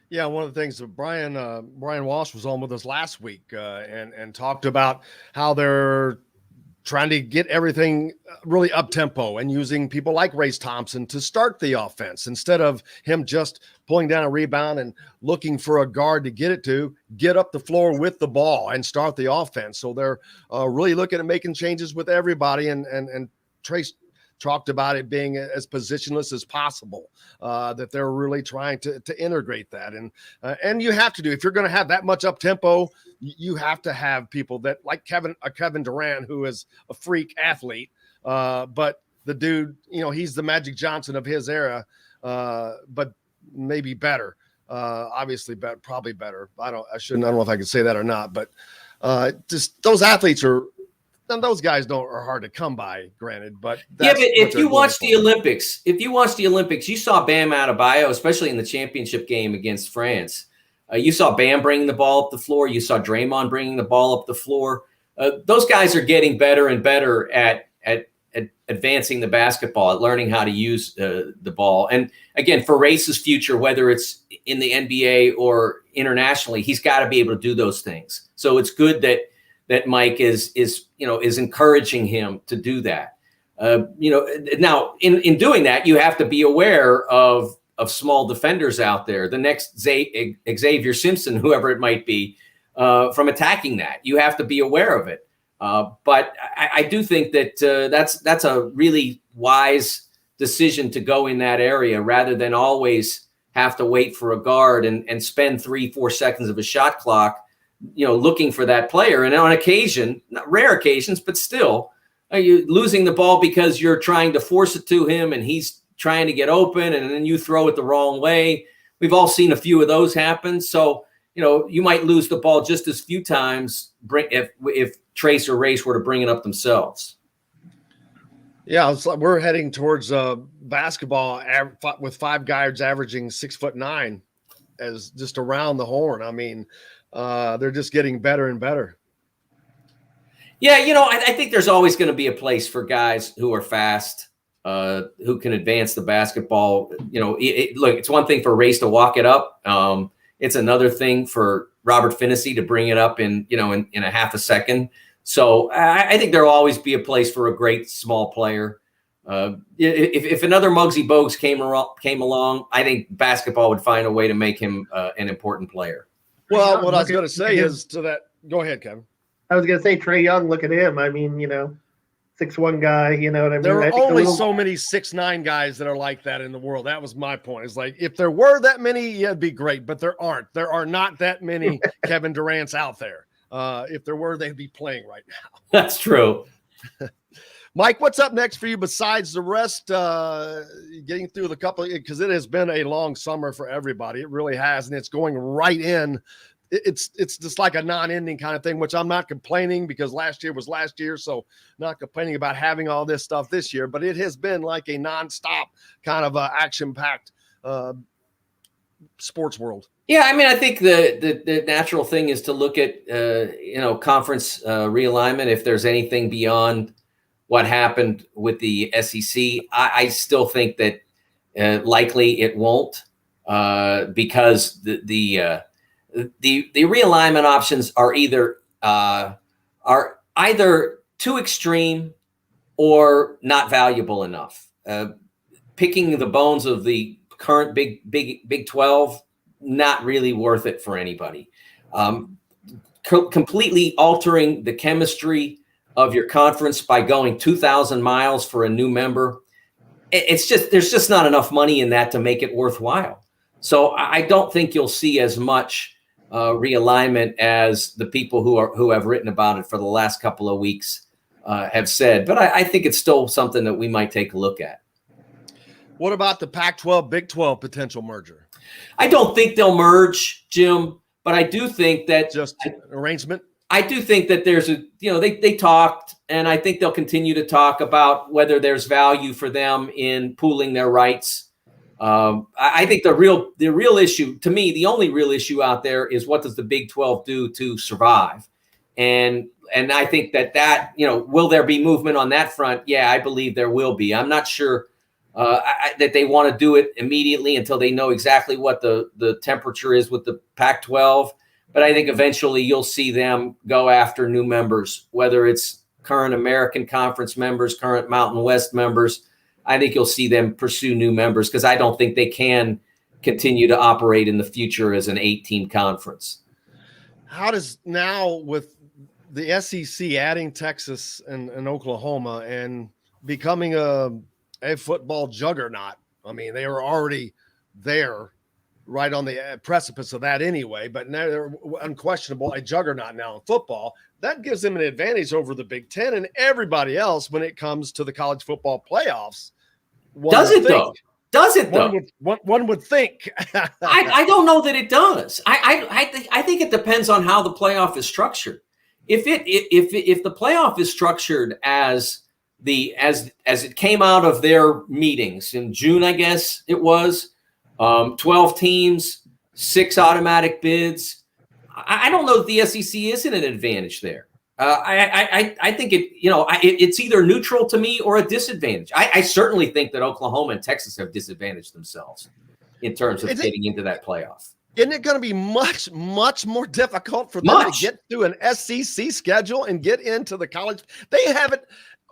Yeah, one of the things that Brian Walsh was on with us last week and talked about how they're trying to get everything really up tempo and using people like Race Thompson to start the offense instead of him just pulling down a rebound and looking for a guard to get up the floor with the ball and start the offense. So they're really looking at making changes with everybody, and Trace talked about it being as positionless as possible, that they're really trying to integrate that. And you have to do, if you're going to have that much up tempo, you have to have people that like Kevin Durant, who is a freak athlete, but the dude, he's the Magic Johnson of his era, but maybe better, obviously, probably better. I don't know if I can say that or not, but just those athletes those guys are hard to come by, granted, but
if you watch the Olympics, you saw Bam Adebayo, especially in the championship game against France. You saw Bam bringing the ball up the floor. You saw Draymond bringing the ball up the floor. Those guys are getting better and better at advancing the basketball, at learning how to use the ball. And again, for Race's future, whether it's in the NBA or internationally, he's got to be able to do those things. So it's good that Mike is encouraging him to do that. Now in doing that, you have to be aware of small defenders out there, the next Xavier Simpson, whoever it might be, from attacking that. You have to be aware of it. But I do think that that's a really wise decision to go in that area rather than always have to wait for a guard and spend 3-4 seconds of a shot clock, looking for that player. And on occasion, not rare occasions, but still, you losing the ball because you're trying to force it to him and he's trying to get open and then you throw it the wrong way. We've all seen a few of those happen. So, you might lose the ball just as few times if Trace or Race were to bring it up themselves.
Yeah, it's like we're heading towards basketball with 5 guards averaging 6'9" as just around the horn. I mean, they're just getting better and better.
Yeah, I think there's always going to be a place for guys who are fast, who can advance the basketball. Look, it's one thing for Race to walk it up. It's another thing for Robert Finney to bring it up in a half a second. So I think there'll always be a place for a great small player. If another Muggsy Bogues came along, I think basketball would find a way to make him an important player.
Well, what I was going to say is to that. Go ahead, Kevin.
I was going to say Trae Young. Look at him. I mean, 6'1" guy. You know what I mean?
There are only so many 6'9" guys that are like that in the world. That was my point. It's like if there were that many, yeah, it'd be great. But there aren't. There are not that many Kevin Durant's out there. If there were, they'd be playing right now.
That's true.
Mike, what's up next for you besides the rest? Getting through the couple, because it has been a long summer for everybody. It really has, and it's going right in. It's just like a non-ending kind of thing, which I'm not complaining because last year was last year, so not complaining about having all this stuff this year. But it has been like a nonstop kind of action-packed sports world.
Yeah, I mean, I think the natural thing is to look at conference realignment. If there's anything beyond what happened with the SEC, I still think that likely it won't because the realignment options are either too extreme or not valuable enough. Picking the bones of the current Big 12, not really worth it for anybody. Completely altering the chemistry of your conference by going 2,000 miles for a new member. There's just not enough money in that to make it worthwhile. So I don't think you'll see as much realignment as the people who have written about it for the last couple of weeks have said. But I think it's still something that we might take a look at.
What about the Pac-12, Big 12 potential merger?
I don't think they'll merge, Jim, but I do think that
just arrangement. I
do think that there's they talked, and I think they'll continue to talk about whether there's value for them in pooling their rights. I think the real issue, to me, the only real issue out there is what does the Big 12 do to survive? And I think that will there be movement on that front? Yeah, I believe there will be. I'm not sure that they want to do it immediately until they know exactly what the temperature is with the Pac-12. But I think eventually you'll see them go after new members, whether it's current American Conference members, current Mountain West members. I think you'll see them pursue new members because I don't think they can continue to operate in the future as an 8-team conference.
How does now with the SEC adding Texas and Oklahoma and becoming a football juggernaut? I mean, they were already there right on the precipice of that anyway, but now they're unquestionable a juggernaut now in football. That gives them an advantage over the Big Ten and everybody else when it comes to the college football playoffs.
Does it though? Does it though?
One would think.
I don't know that it does. I think it depends on how the playoff is structured. If the playoff is structured as it came out of their meetings in June, I guess it was, 12 teams, 6 automatic bids. I don't know that the SEC isn't an advantage there. I think it's either neutral to me or a disadvantage. I certainly think that Oklahoma and Texas have disadvantaged themselves in terms of getting into that playoff.
Isn't it going to be much, much more difficult for them to get through an SEC schedule and get into the college?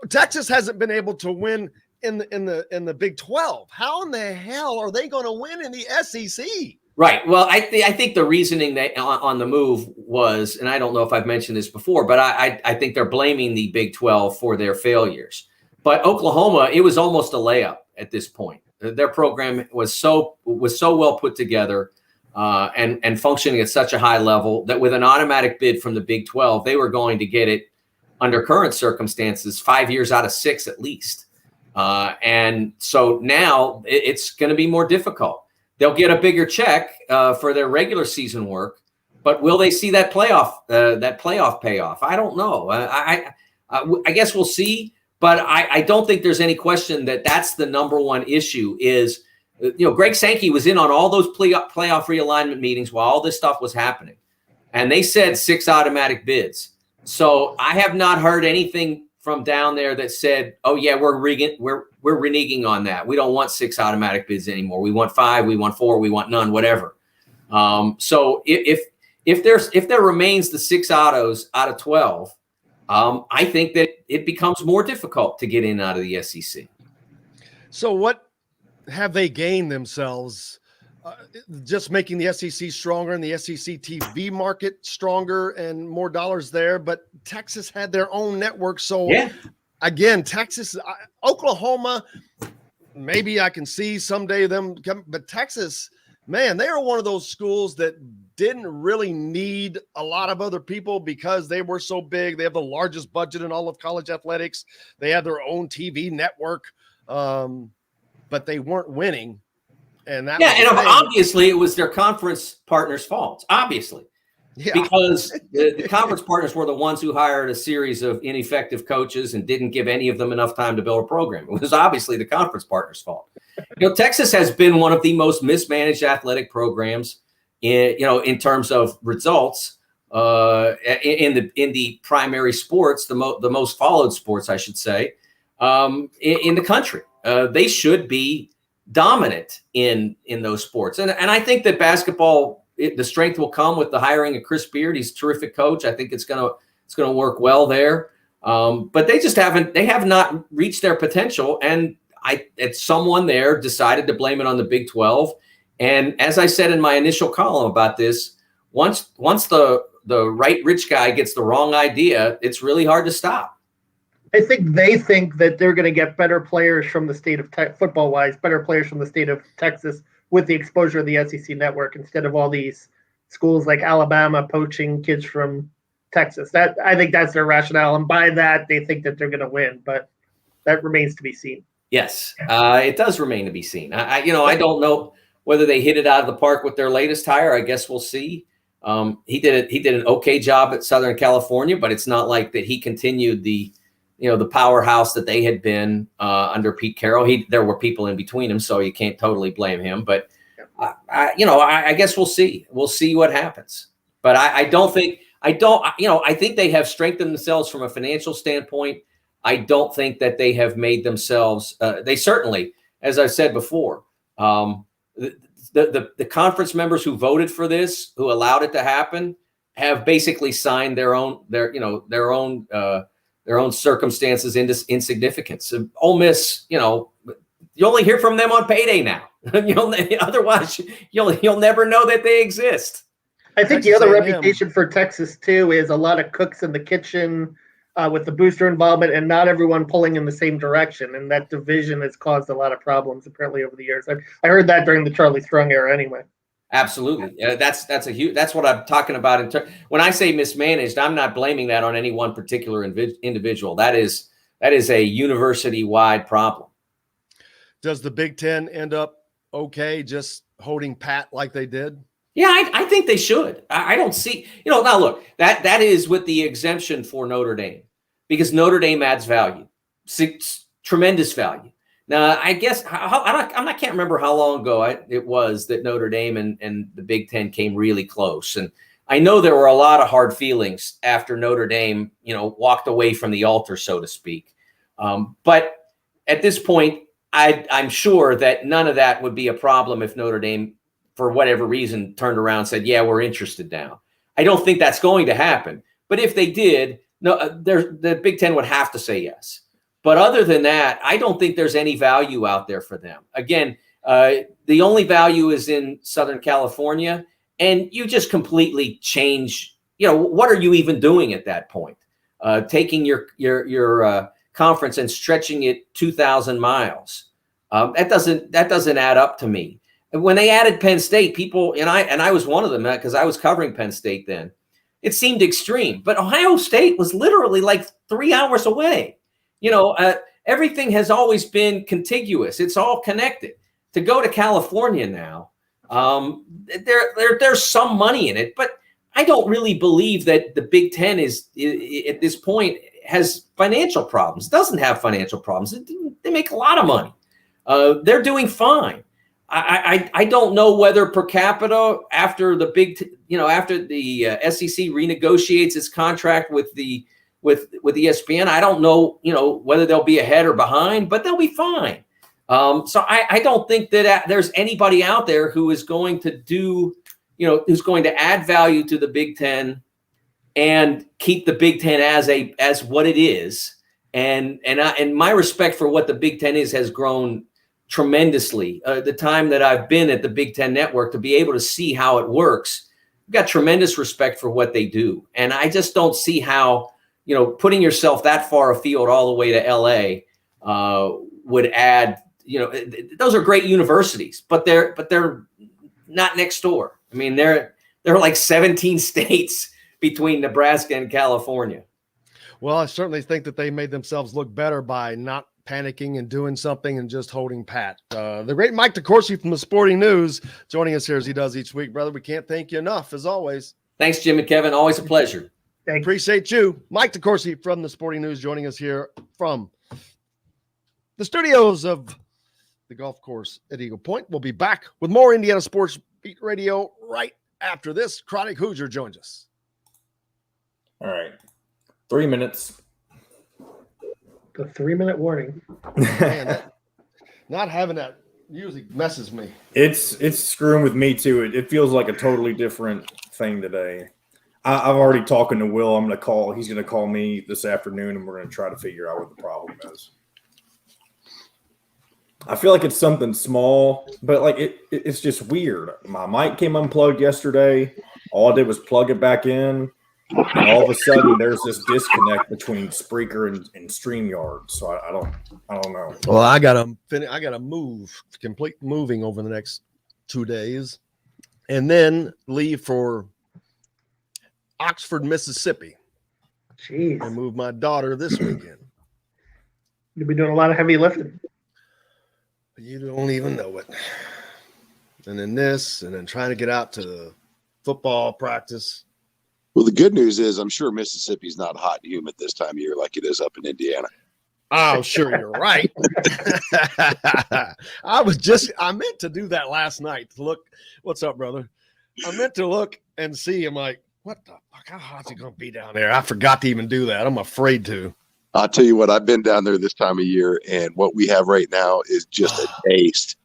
Texas hasn't been able to win in the Big 12. How in the hell are they going to win in the SEC?
Right. Well, I think the reasoning that on the move was, and I don't know if I've mentioned this before, but I think they're blaming the Big 12 for their failures. But Oklahoma, it was almost a layup at this point. Their program was so well put together and functioning at such a high level that with an automatic bid from the Big 12, they were going to get it under current circumstances 5 years out of 6 at least. And so now it's going to be more difficult. They'll get a bigger check for their regular season work, but will they see that playoff payoff? I don't know. I guess we'll see, but I don't think there's any question that that's the number one issue is, Greg Sankey was in on all those playoff realignment meetings while all this stuff was happening, and they said 6 automatic bids. So I have not heard anything from down there that said, "Oh yeah, we're reneging on that. We don't want 6 automatic bids anymore. We want 5. We want 4. We want none. Whatever." So if there remains the 6 autos out of 12, I think that it becomes more difficult to get in out of the SEC.
So what have they gained themselves? Just making the SEC stronger and the SEC TV market stronger and more dollars there. But Texas had their own network. So again, Texas, Oklahoma, maybe I can see someday them come, but Texas, man, they are one of those schools that didn't really need a lot of other people because they were so big. They have the largest budget in all of college athletics. They have their own TV network, but they weren't winning. And
obviously it was their conference partners' fault, obviously, because the conference partners were the ones who hired a series of ineffective coaches and didn't give any of them enough time to build a program. It was obviously the conference partners' fault. Texas has been one of the most mismanaged athletic programs in terms of results in the primary sports, the most followed sports, I should say, in the country. They should be dominant in those sports. And I think that basketball, the strength will come with the hiring of Chris Beard. He's a terrific coach. I think it's going to work well there. But they have not reached their potential. And someone there decided to blame it on the Big 12. And as I said in my initial column about this, once the right rich guy gets the wrong idea, it's really hard to stop.
I think they think that they're going to get better players from the state of football-wise, better players from the state of Texas with the exposure of the SEC network instead of all these schools like Alabama poaching kids from Texas. That I think that's their rationale, and by that they think that they're going to win, but that remains to be seen.
Yes, it does remain to be seen. I don't know whether they hit it out of the park with their latest hire. I guess we'll see. He did an okay job at Southern California, but it's not like that he continued the powerhouse that they had been under Pete Carroll. There were people in between him, so you can't totally blame him. But I guess we'll see. We'll see what happens. But I think they have strengthened themselves from a financial standpoint. I don't think that they have made themselves. They certainly, as I said before, the conference members who voted for this, who allowed it to happen, have basically signed their own circumstances into insignificance. Ole Miss, you only hear from them on payday now. Otherwise, you'll never know that they exist.
I think the other reputation for Texas too is a lot of cooks in the kitchen with the booster involvement, and not everyone pulling in the same direction. And that division has caused a lot of problems apparently over the years. I heard that during the Charlie Strong era, anyway.
Absolutely, that's what I'm talking about. When I say mismanaged, I'm not blaming that on any one particular individual. That is a university-wide problem.
Does the Big Ten end up okay, just holding pat like they did?
Yeah, I think they should. I don't see, now look, that is with the exemption for Notre Dame, because Notre Dame adds value, tremendous value. Now, I guess I can't remember how long ago it was that Notre Dame and the Big Ten came really close. And I know there were a lot of hard feelings after Notre Dame, walked away from the altar, so to speak. But at this point, I'm sure that none of that would be a problem if Notre Dame, for whatever reason, turned around and said, yeah, we're interested now. I don't think that's going to happen. But if they did, the Big Ten would have to say yes. But other than that, I don't think there's any value out there for them. Again, the only value is in Southern California, and you just completely change. What are you even doing at that point? Taking your conference and stretching it 2,000 miles. That doesn't add up to me. When they added Penn State, people, and I was one of them because I was covering Penn State then, it seemed extreme. But Ohio State was literally like 3 hours away. Everything has always been contiguous. It's all connected. To go to California now, there's some money in it, but I don't really believe that the Big Ten is at this point has financial problems. It doesn't have financial problems. They make a lot of money. They're doing fine. I don't know whether per capita after the SEC renegotiates its contract with ESPN, I don't know whether they'll be ahead or behind, but they'll be fine. So I don't think that there's anybody out there who is going to do who's going to add value to the Big Ten and keep the Big Ten as what it is. And my respect for what the Big Ten is has grown tremendously. The time that I've been at the Big Ten Network, to be able to see how it works, I've got tremendous respect for what they do. And I just don't see how, putting yourself that far afield all the way to LA would add, those are great universities, but they're not next door. I mean, there are like 17 states between Nebraska and California.
Well, I certainly think that they made themselves look better by not panicking and doing something and just holding pat. The great Mike DeCourcy from the Sporting News joining us here as he does each week. Brother, we can't thank you enough, as always.
Thanks, Jim and Kevin. Always a pleasure.
Appreciate you. Mike DeCourcy from the Sporting News joining us here from the studios of the golf course at Eagle Point. We'll be back with more Indiana Sports Beat Radio right after this. Chronic Hoosier joins us.
All right. 3 minutes.
The 3-minute warning.
Man, not having that usually messes me.
It's screwing with me too. It feels like a totally different thing today. I've already talking to Will. I'm going to call. He's going to call me this afternoon, and we're going to try to figure out what the problem is. I feel like it's something small, but like it's just weird. My mic came unplugged yesterday. All I did was plug it back in. And all of a sudden, there's this disconnect between Spreaker and StreamYard. So I don't know.
Well, I gotta move, complete moving over the next 2 days, and then leave for Oxford, Mississippi.
Jeez.
and move my daughter this weekend.
You'll be doing a lot of heavy lifting.
You don't even know it. And then this, and then trying to get out to football practice.
Well, the good news is I'm sure Mississippi's not hot and humid this time of year like it is up in Indiana.
Oh, sure, you're right. I meant to do that last night to look. What's up, brother? I meant to look and see. I'm like, what the fuck? How hot's it going to be down there? I forgot to even do that. I'm afraid to.
I'll tell you what, I've been down there this time of year, and what we have right now is just a taste.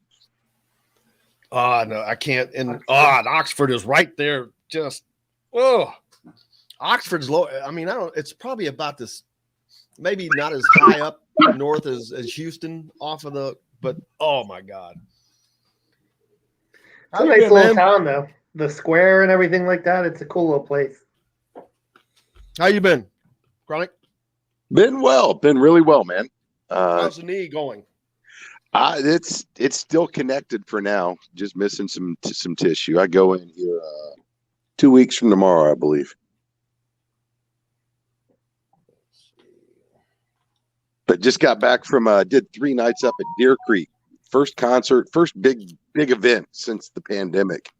Oh, no, I can't. And Oxford is right there. Just, Oxford's low. I mean, it's probably about this, maybe not as high up north as Houston off of but oh my God.
It's a nice little town, though. The square and everything like that. It's a cool little place.
How you been, Chronic?
Been really well, man.
How's the knee going?
It's still connected for now. Just missing some tissue. I go in here 2 weeks from tomorrow, I believe. But just got back from did 3 nights up at Deer Creek. First concert, first big event since the pandemic.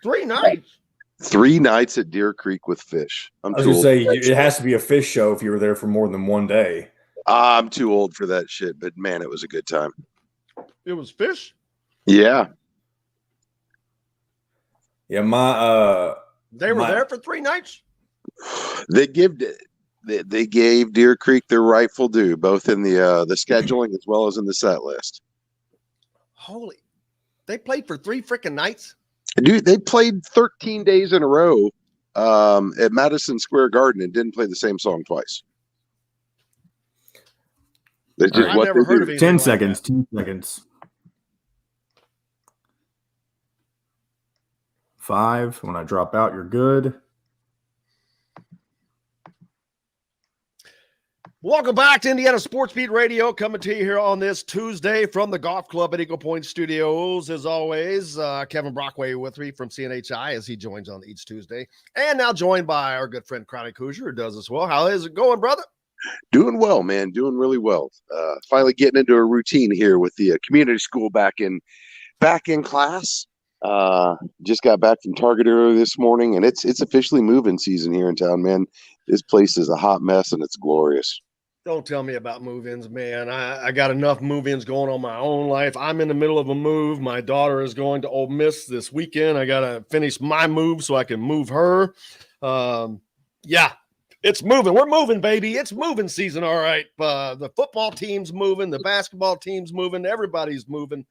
3 nights.
3 nights at Deer Creek with Fish.
I was going to say, it has to be a Fish show if you were there for more than one day.
I'm too old for that shit, but man, it was a good time.
It was Fish?
Yeah.
Yeah,
they were there for 3 nights?
They gave Deer Creek their rightful due, both in the scheduling as well as in the set list.
Holy, they played for 3 freaking nights?
Dude, they played 13 days in a row at Madison Square Garden and didn't play the same song twice. That's just what
never heard of
10
like
seconds.
That.
10 seconds. 5. When I drop out, you're good.
Welcome back to Indiana Sports Beat Radio, coming to you here on this Tuesday from the Golf Club at Eagle Point Studios. As always, Kevin Brockway with me from CNHI as he joins on each Tuesday. And now joined by our good friend Chronic Hoosier, who does as well. How is it going, brother?
Doing well, man. Doing really well. Finally getting into a routine here with the community school back in class. Just got back from Target earlier this morning, and it's officially moving season here in town, man. This place is a hot mess, and it's glorious.
Don't tell me about move-ins, man. I got enough move-ins going on my own life. I'm in the middle of a move. My daughter is going to Ole Miss this weekend. I got to finish my move so I can move her. Yeah, it's moving. We're moving, baby. It's moving season, all right. The football team's moving. The basketball team's moving. Everybody's moving.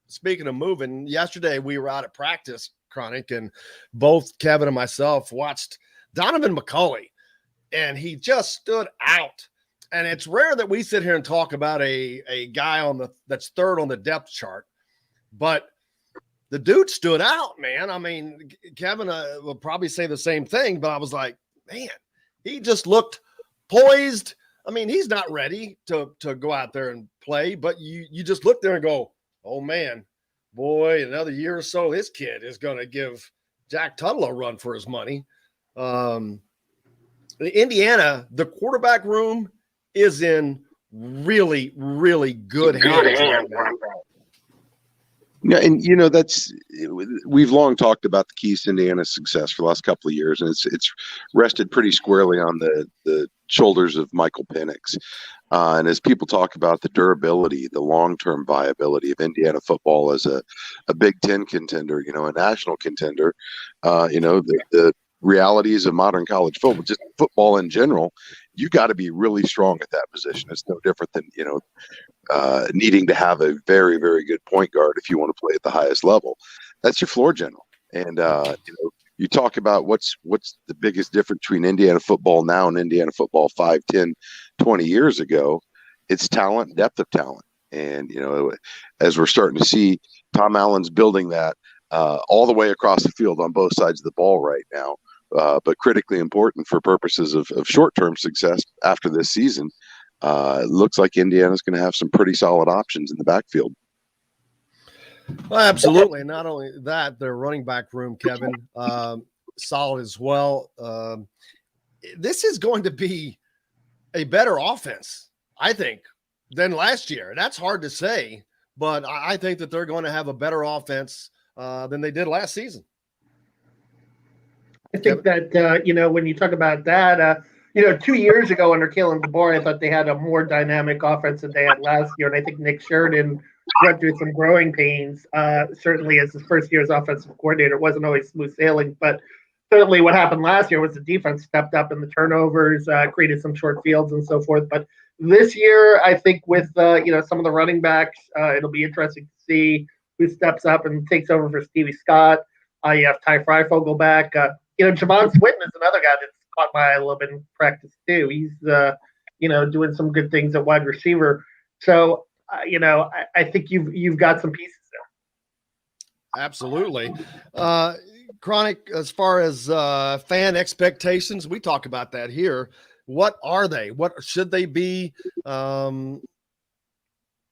Speaking of moving, yesterday we were out at practice, Chronic, and both Kevin and myself watched Donovan McCulley. And he just stood out. And it's rare that we sit here and talk about a guy that's third on the depth chart. But the dude stood out, man. I mean, Kevin will probably say the same thing, but I was like, man, he just looked poised. I mean, he's not ready to go out there and play, but you just look there and go, oh, man, boy, another year or so, this kid is going to give Jack Tuttle a run for his money. Indiana, the quarterback room is in really, really good hands. Right now.
Yeah, and we've long talked about the keys to Indiana's success for the last couple of years, and it's rested pretty squarely on the shoulders of Michael Penix. And as people talk about the durability, the long-term viability of Indiana football as a Big Ten contender, a national contender, the realities of modern college football, just football in general, you got to be really strong at that position. It's no different than, needing to have a very, very good point guard if you want to play at the highest level. That's your floor general. And, you talk about what's the biggest difference between Indiana football now and Indiana football 5, 10, 20 years ago. It's talent, depth of talent. And, as we're starting to see, Tom Allen's building that all the way across the field on both sides of the ball right now. But critically important for purposes of short-term success after this season. It looks like Indiana's going to have some pretty solid options in the backfield.
Well, absolutely. Not only that, their running back room, Kevin, solid as well. this is going to be a better offense, I think, than last year. That's hard to say, but I think that they're going to have a better offense than they did last season.
I think that, when you talk about that, 2 years ago under Kalen DeBoer, I thought they had a more dynamic offense than they had last year. And I think Nick Sheridan went through some growing pains, certainly as his first year as offensive coordinator. It wasn't always smooth sailing, but certainly what happened last year was the defense stepped up in the turnovers, created some short fields and so forth. But this year, I think with, some of the running backs, it'll be interesting to see who steps up and takes over for Stevie Scott. You have Ty Freifogel back. Javon Swinton is another guy that's caught my eye a little bit in practice too. He's, doing some good things at wide receiver. So, I think you've got some pieces there.
Absolutely. Chronic, as far as fan expectations, we talk about that here. What are they? What should they be going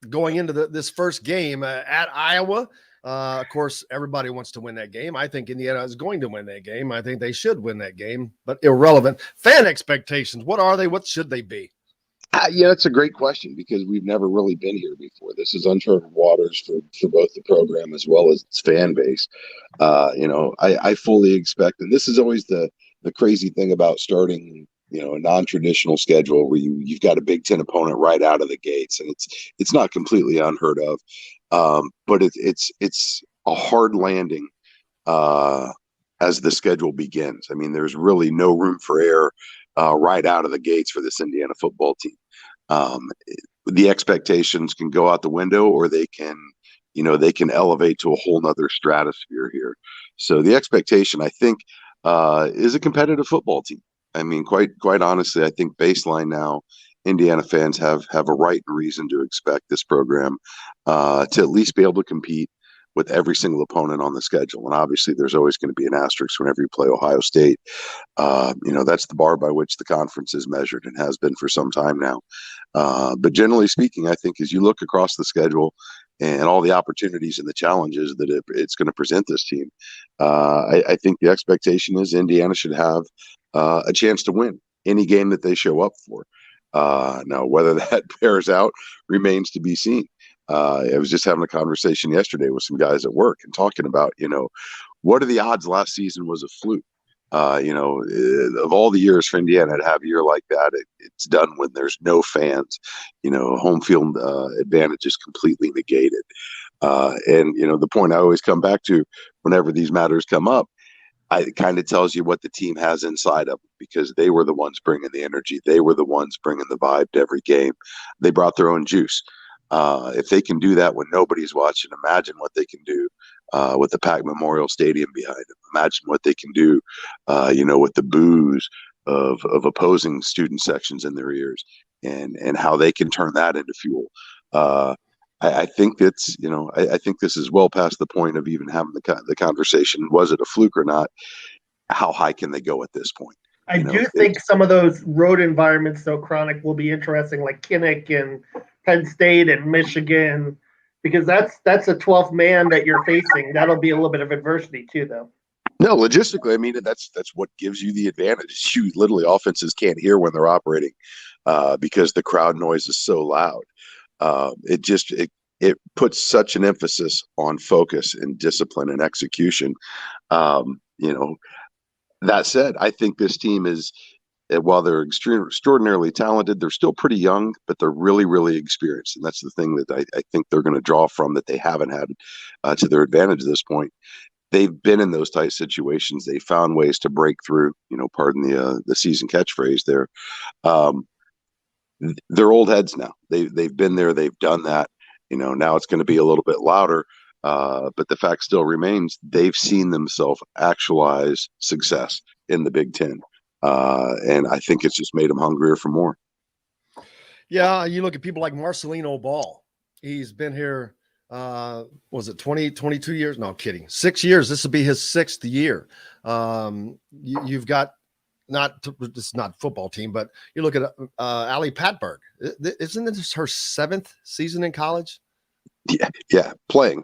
into this first game at Iowa? Of course, everybody wants to win that game. I think Indiana is going to win that game. I think they should win that game, but irrelevant. Fan expectations, what are they? What should they be?
That's a great question because we've never really been here before. This is uncharted waters for both the program as well as its fan base. I fully expect, and this is always the crazy thing about starting, a non-traditional schedule where you've got a Big Ten opponent right out of the gates, and it's not completely unheard of, but it's a hard landing as the schedule begins. I mean, there's really no room for error right out of the gates for this Indiana football team. The expectations can go out the window, or they can elevate to a whole nother stratosphere here. So the expectation, I think, is a competitive football team. I mean, quite honestly, I think baseline now, Indiana fans have a right and reason to expect this program to at least be able to compete with every single opponent on the schedule. And obviously there's always going to be an asterisk whenever you play Ohio State. That's the bar by which the conference is measured and has been for some time now. But generally speaking, I think as you look across the schedule and all the opportunities and the challenges that it's going to present this team, I think the expectation is Indiana should have a chance to win any game that they show up for. Now, whether that bears out remains to be seen. I was just having a conversation yesterday with some guys at work and talking about, what are the odds last season was a fluke? Of all the years for Indiana to have a year like that, it's done when there's no fans. Home field advantage is completely negated. And the point I always come back to whenever these matters come up, it kind of tells you what the team has inside of them, because they were the ones bringing the energy. They were the ones bringing the vibe to every game. They brought their own juice. If they can do that when nobody's watching, imagine what they can do with the packed Memorial Stadium behind them. Imagine what they can do, with the boos of opposing student sections in their ears, and how they can turn that into fuel. I think that's, I think this is well past the point of even having the conversation. Was it a fluke or not? How high can they go at this point?
I do think some of those road environments, though, Chronic, will be interesting, like Kinnick and Penn State and Michigan, because that's a 12th man that you're facing. That'll be a little bit of adversity too, though.
No, logistically, I mean, that's what gives you the advantage. You literally, offenses can't hear when they're operating because the crowd noise is so loud. It puts such an emphasis on focus and discipline and execution. That said, I think this team is, while they're extraordinarily talented, they're still pretty young, but they're really, really experienced. And that's the thing that I think they're going to draw from that they haven't had to their advantage at this point. They've been in those tight situations. They found ways to break through, pardon the season catchphrase there. They're old heads now. They've been there. They've done that. Now it's going to be a little bit louder. But the fact still remains, they've seen themselves actualize success in the Big Ten. And I think it's just made them hungrier for more.
Yeah, you look at people like Marcelino Ball. He's been here, was it 22 years? No, I'm kidding. 6 years. This will be his 6th year. You've got, it's not football team, but you look at Ali Patberg. Isn't this her 7th season in college?
Yeah, playing.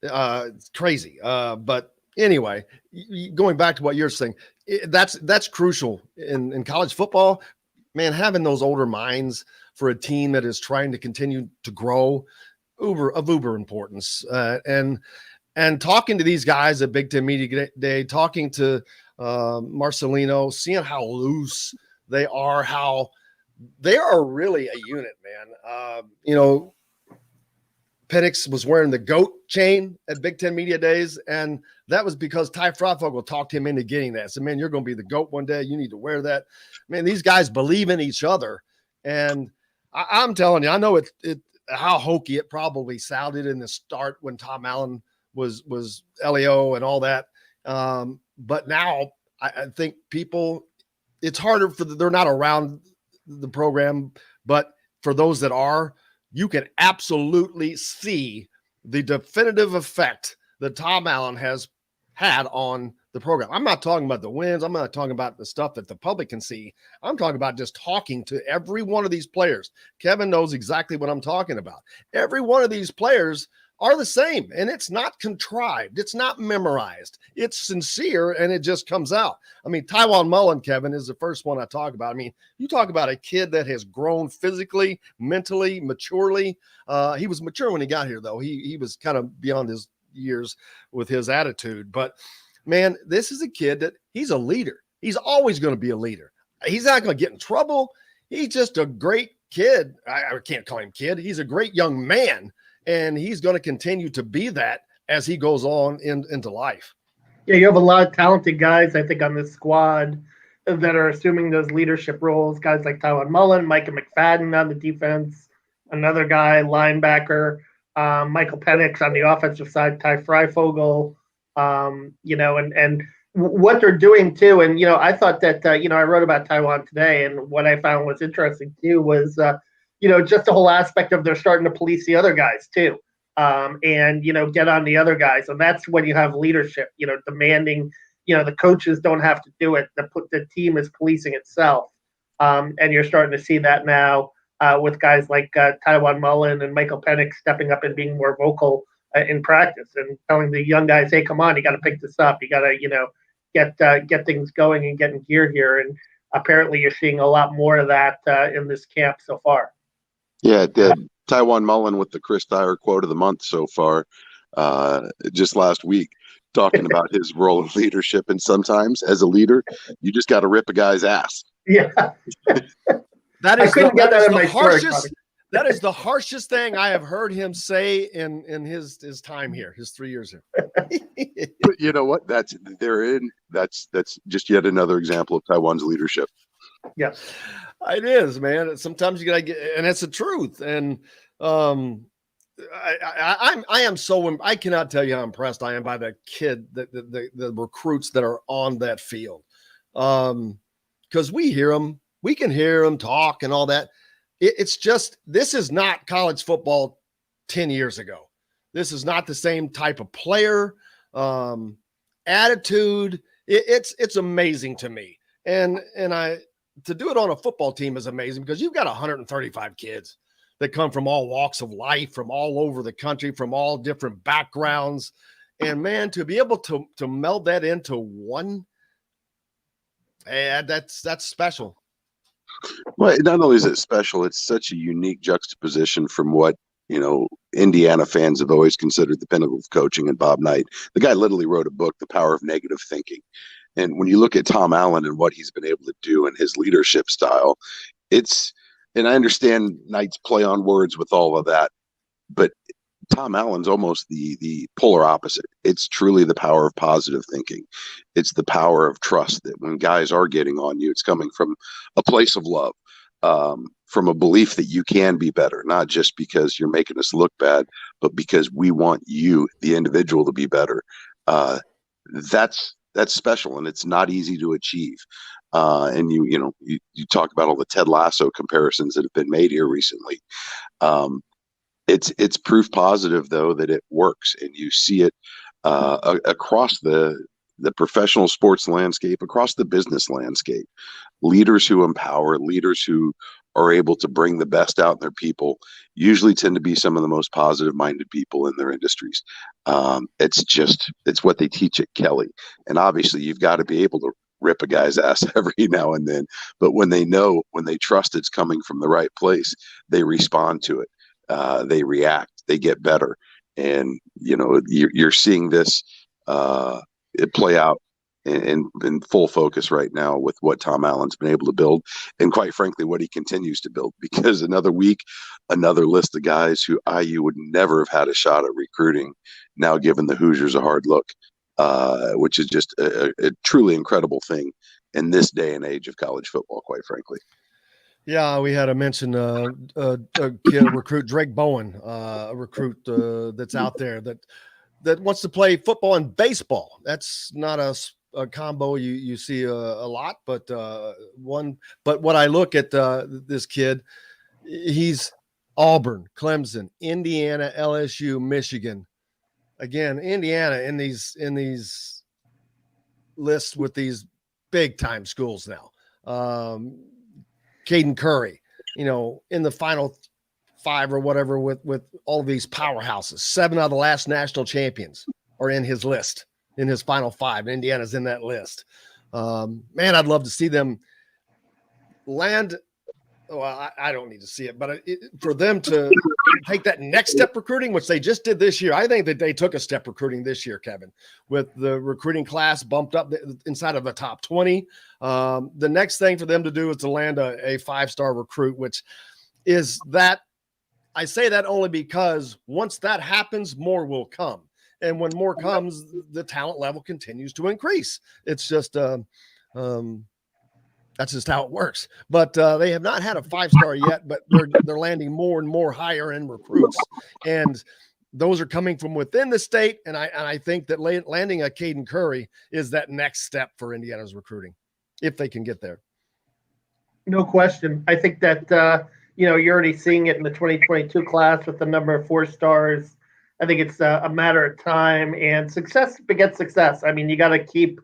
It's crazy. But anyway, going back to what you're saying, that's crucial in college football, man. Having those older minds for a team that is trying to continue to grow, uber importance. And talking to these guys at Big Ten Media Day, talking to Marcelino, seeing how loose they are, how they are really a unit, man. Penix was wearing the GOAT chain at Big Ten Media Days, and that was because Ty Fryfogle talked him into getting that. So, man, you're going to be the GOAT one day. You need to wear that. Man, these guys believe in each other. And I'm telling you, I know how hokey it probably sounded in the start when Tom Allen was LEO and all that. But now I think people, it's harder they're not around the program, but for those that are, you can absolutely see the definitive effect that Tom Allen has had on the program. I'm not talking about the wins. I'm not talking about the stuff that the public can see. I'm talking about just talking to every one of these players. Kevin knows exactly what I'm talking about. Every one of these players are the same, and it's not contrived. It's not memorized. It's sincere, and it just comes out. I mean, Tywone Mullen, Kevin, is the first one I talk about. I mean, you talk about a kid that has grown physically, mentally, maturely. He was mature when he got here, though. He was kind of beyond his years with his attitude. But, man, this is a kid that he's a leader. He's always going to be a leader. He's not going to get in trouble. He's just a great kid. I can't call him kid. He's a great young man. And he's going to continue to be that as he goes on into life.
Yeah, you have a lot of talented guys, I think, on this squad that are assuming those leadership roles. Guys like Tywone Mullen, Micah McFadden on the defense, another guy, linebacker, Michael Penix on the offensive side, Ty Fryfogle, and what they're doing too. And, I thought that, I wrote about Tywone today, and what I found was interesting too was, just the whole aspect of they're starting to police the other guys too, and get on the other guys, and that's when you have leadership. Demanding. The coaches don't have to do it. The team is policing itself, and you're starting to see that now with guys like Tywone Mullen and Michael Penix stepping up and being more vocal in practice and telling the young guys, "Hey, come on, you got to pick this up. You got to get things going and get in gear here." And apparently, you're seeing a lot more of that in this camp so far.
Yeah, Tywone Mullen with the Chris Dyer quote of the month so far, just last week, talking about his role in leadership. And sometimes, as a leader, you just got to rip a guy's ass.
Yeah,
that is
that
is the harshest thing I have heard him say in his time here, his 3 years here.
But you know what? That's just yet another example of Tywone's leadership.
Yeah.
It is, man. Sometimes you gotta get, and it's the truth. And I am so, I cannot tell you how impressed I am by the kid, the recruits that are on that field. Because we can hear them talk and all that. It's just, this is not college football 10 years ago. This is not the same type of player, attitude. It's amazing to me. And to do it on a football team is amazing because you've got 135 kids that come from all walks of life, from all over the country, from all different backgrounds. And, man, to be able to meld that into one, that's special.
Well, not only is it special, it's such a unique juxtaposition from what, Indiana fans have always considered the pinnacle of coaching and Bob Knight. The guy literally wrote a book, The Power of Negative Thinking. And when you look at Tom Allen and what he's been able to do and his leadership style, and I understand Knight's play on words with all of that, but Tom Allen's almost the polar opposite. It's truly the power of positive thinking. It's the power of trust that when guys are getting on you, it's coming from a place of love, from a belief that you can be better, not just because you're making us look bad, but because we want you, the individual, to be better. That's special, and it's not easy to achieve. And you talk about all the Ted Lasso comparisons that have been made here recently. It's proof positive, though, that it works, and you see it across the professional sports landscape, across the business landscape. Leaders who empower, leaders who are able to bring the best out in their people usually tend to be some of the most positive minded people in their industries. It's what they teach at Kelly. And obviously you've got to be able to rip a guy's ass every now and then, but when they trust it's coming from the right place, they respond to it. They react, they get better. And, you're seeing this, it play out in full focus right now with what Tom Allen's been able to build, and quite frankly, what he continues to build, because another week, another list of guys who IU would never have had a shot at recruiting now giving the Hoosiers a hard look, which is just a truly incredible thing in this day and age of college football, quite frankly.
Yeah, we had to mention a kid, recruit Drake Bowen, a recruit that's out there that wants to play football and baseball. That's not a combo you see a lot, but what I look at this kid, he's Auburn, Clemson, Indiana, LSU, Michigan. Again, Indiana in these lists with these big time schools now. Caden Curry, in the final 5 or whatever with all of these powerhouses. 7 out of the last national champions are in his list, in his final 5. Indiana's in that list. Man, I'd love to see them land. Well, I don't need to see it, but for them to take that next step recruiting, which they just did this year. I think that they took a step recruiting this year, Kevin, with the recruiting class bumped up inside of the top 20. The next thing for them to do is to land a 5-star recruit, which is that I say that only because once that happens, more will come. And when more comes, the talent level continues to increase. It's just that's just how it works. But they have not had a 5-star yet, but they're landing more and more higher end recruits. And those are coming from within the state. And I think that landing a Caden Curry is that next step for Indiana's recruiting, if they can get there.
No question. I think that, you're already seeing it in the 2022 class with the number of 4 stars. I think it's a matter of time, and success begets success. I mean, you got to keep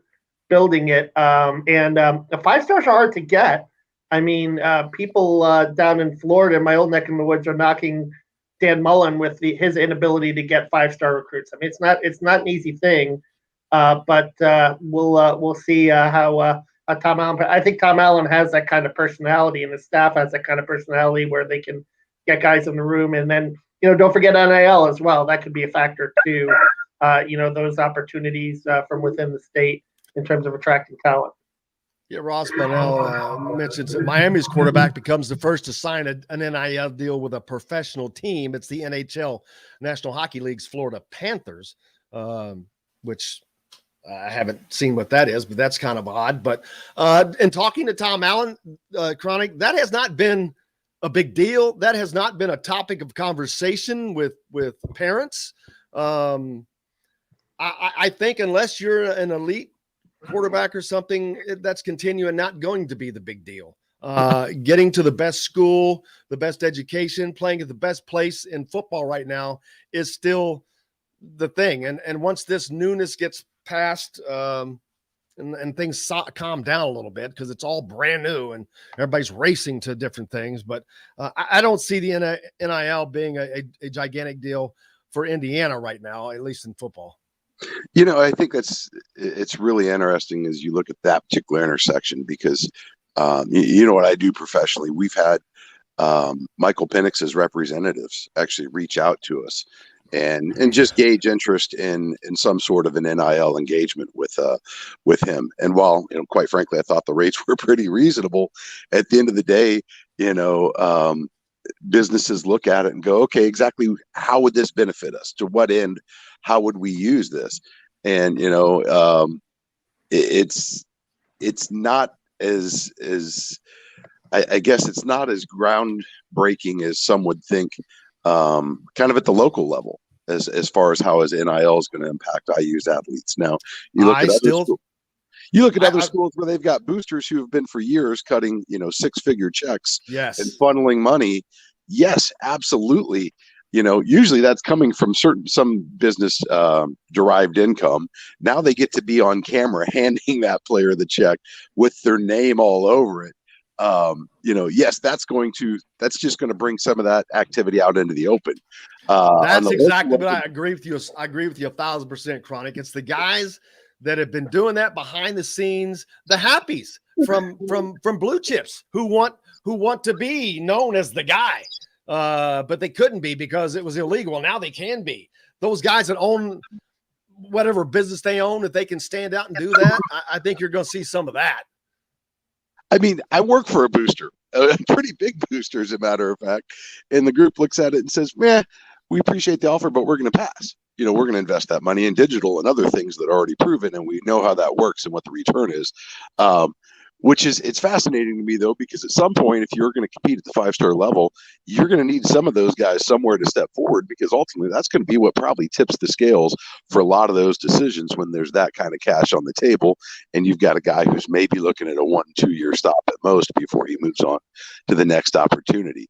building it. The 5 stars are hard to get. I mean, people down in Florida, in my old neck of the woods, are knocking Dan Mullen with his inability to get 5-star recruits. I mean, it's not an easy thing, but we'll see how Tom Allen. I think Tom Allen has that kind of personality, and the staff has that kind of personality where they can get guys in the room, and then don't forget NIL as well. That could be a factor too. Those opportunities from within the state in terms of attracting talent.
Yeah, Ross Bunnell mentions that Miami's quarterback becomes the first to sign an NIL deal with a professional team. It's the NHL, National Hockey League's Florida Panthers, which I haven't seen what that is, but that's kind of odd. But in talking to Tom Allen, Chronic, that has not been a big deal. That has not been a topic of conversation with parents. I think unless you're an elite quarterback or something, that's continuing not going to be the big deal. Getting to the best school, the best education, playing at the best place in football right now is still the thing. And once this newness gets past and things calm down a little bit, because it's all brand new and everybody's racing to different things. But I don't see the NIL being a gigantic deal for Indiana right now, at least in football.
I think it's really interesting as you look at that particular intersection, because what I do professionally, we've had Michael Penix's representatives actually reach out to us and just gauge interest in some sort of an NIL engagement with him. And while, quite frankly, I thought the rates were pretty reasonable, at the end of the day, businesses look at it and go, okay, exactly how would this benefit us? To what end? How would we use this? And, it's not as I guess it's not as groundbreaking as some would think, kind of at the local level, as far as how NIL is going to impact IU's athletes. Now, you look at other schools where they've got boosters who have been for years cutting, 6-figure checks,
yes,
and funneling money. Yes, absolutely. Usually that's coming from some business derived income. Now they get to be on camera handing that player the check with their name all over it. Yes, that's just going to bring some of that activity out into the open.
That's exactly what I agree with you. I agree with you 1,000%, Chronic. It's the guys that have been doing that behind the scenes, the happies from blue chips who want to be known as the guy, but they couldn't be because it was illegal. Now they can be. Those guys that own whatever business they own, if they can stand out and do that, I think you're going to see some of that.
I mean, I work for a booster, a pretty big booster, as a matter of fact, and the group looks at it and says, "Man, we appreciate the offer, but we're going to pass. We're going to invest that money in digital and other things that are already proven, and we know how that works and what the return is." It's fascinating to me, though, because at some point, if you're going to compete at the 5-star level, you're going to need some of those guys somewhere to step forward, because ultimately that's going to be what probably tips the scales for a lot of those decisions when there's that kind of cash on the table, and you've got a guy who's maybe looking at a 1-2 year stop at most before he moves on to the next opportunity.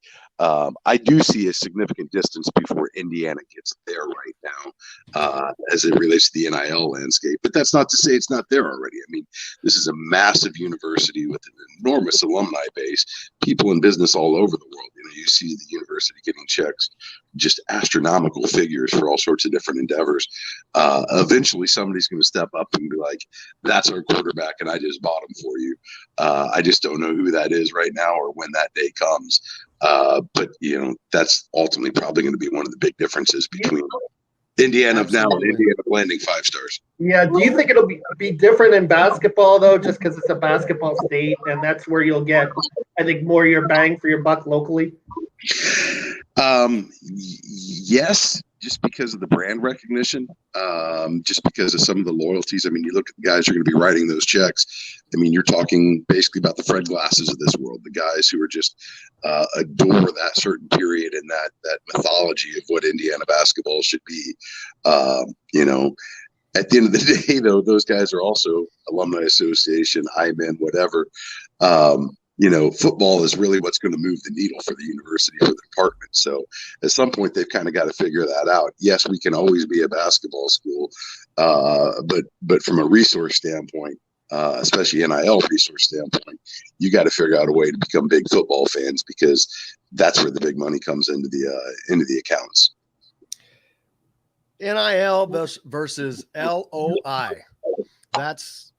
I do see a significant distance before Indiana gets there right now, as it relates to the NIL landscape. But that's not to say it's not there already. I mean, this is a massive university with an enormous alumni base, people in business all over the world. You see the university getting checks, just astronomical figures for all sorts of different endeavors. Eventually, somebody's going to step up and be like, "That's our quarterback, and I just bought him for you." I just don't know who that is right now or when that day comes. But that's ultimately probably going to be one of the big differences between Indiana of now and Indiana landing 5 stars.
Yeah. Do you think it'll be different in basketball, though, just because it's a basketball state and that's where you'll get, I think, more your bang for your buck locally?
Yes, just because of the brand recognition, just because of some of the loyalties. I mean, you look at the guys who are going to be writing those checks. I mean, you're talking basically about the Fred Glasses of this world, the guys who are just adore that certain period and that mythology of what Indiana basketball should be. At the end of the day, though, those guys are also alumni association, IMN, whatever. Football is really what's going to move the needle for the university, for the department. So at some point, they've kind of got to figure that out. Yes, we can always be a basketball school, but from a resource standpoint, especially NIL resource standpoint, you got to figure out a way to become big football fans, because that's where the big money comes into the accounts.
NIL versus LOI. That's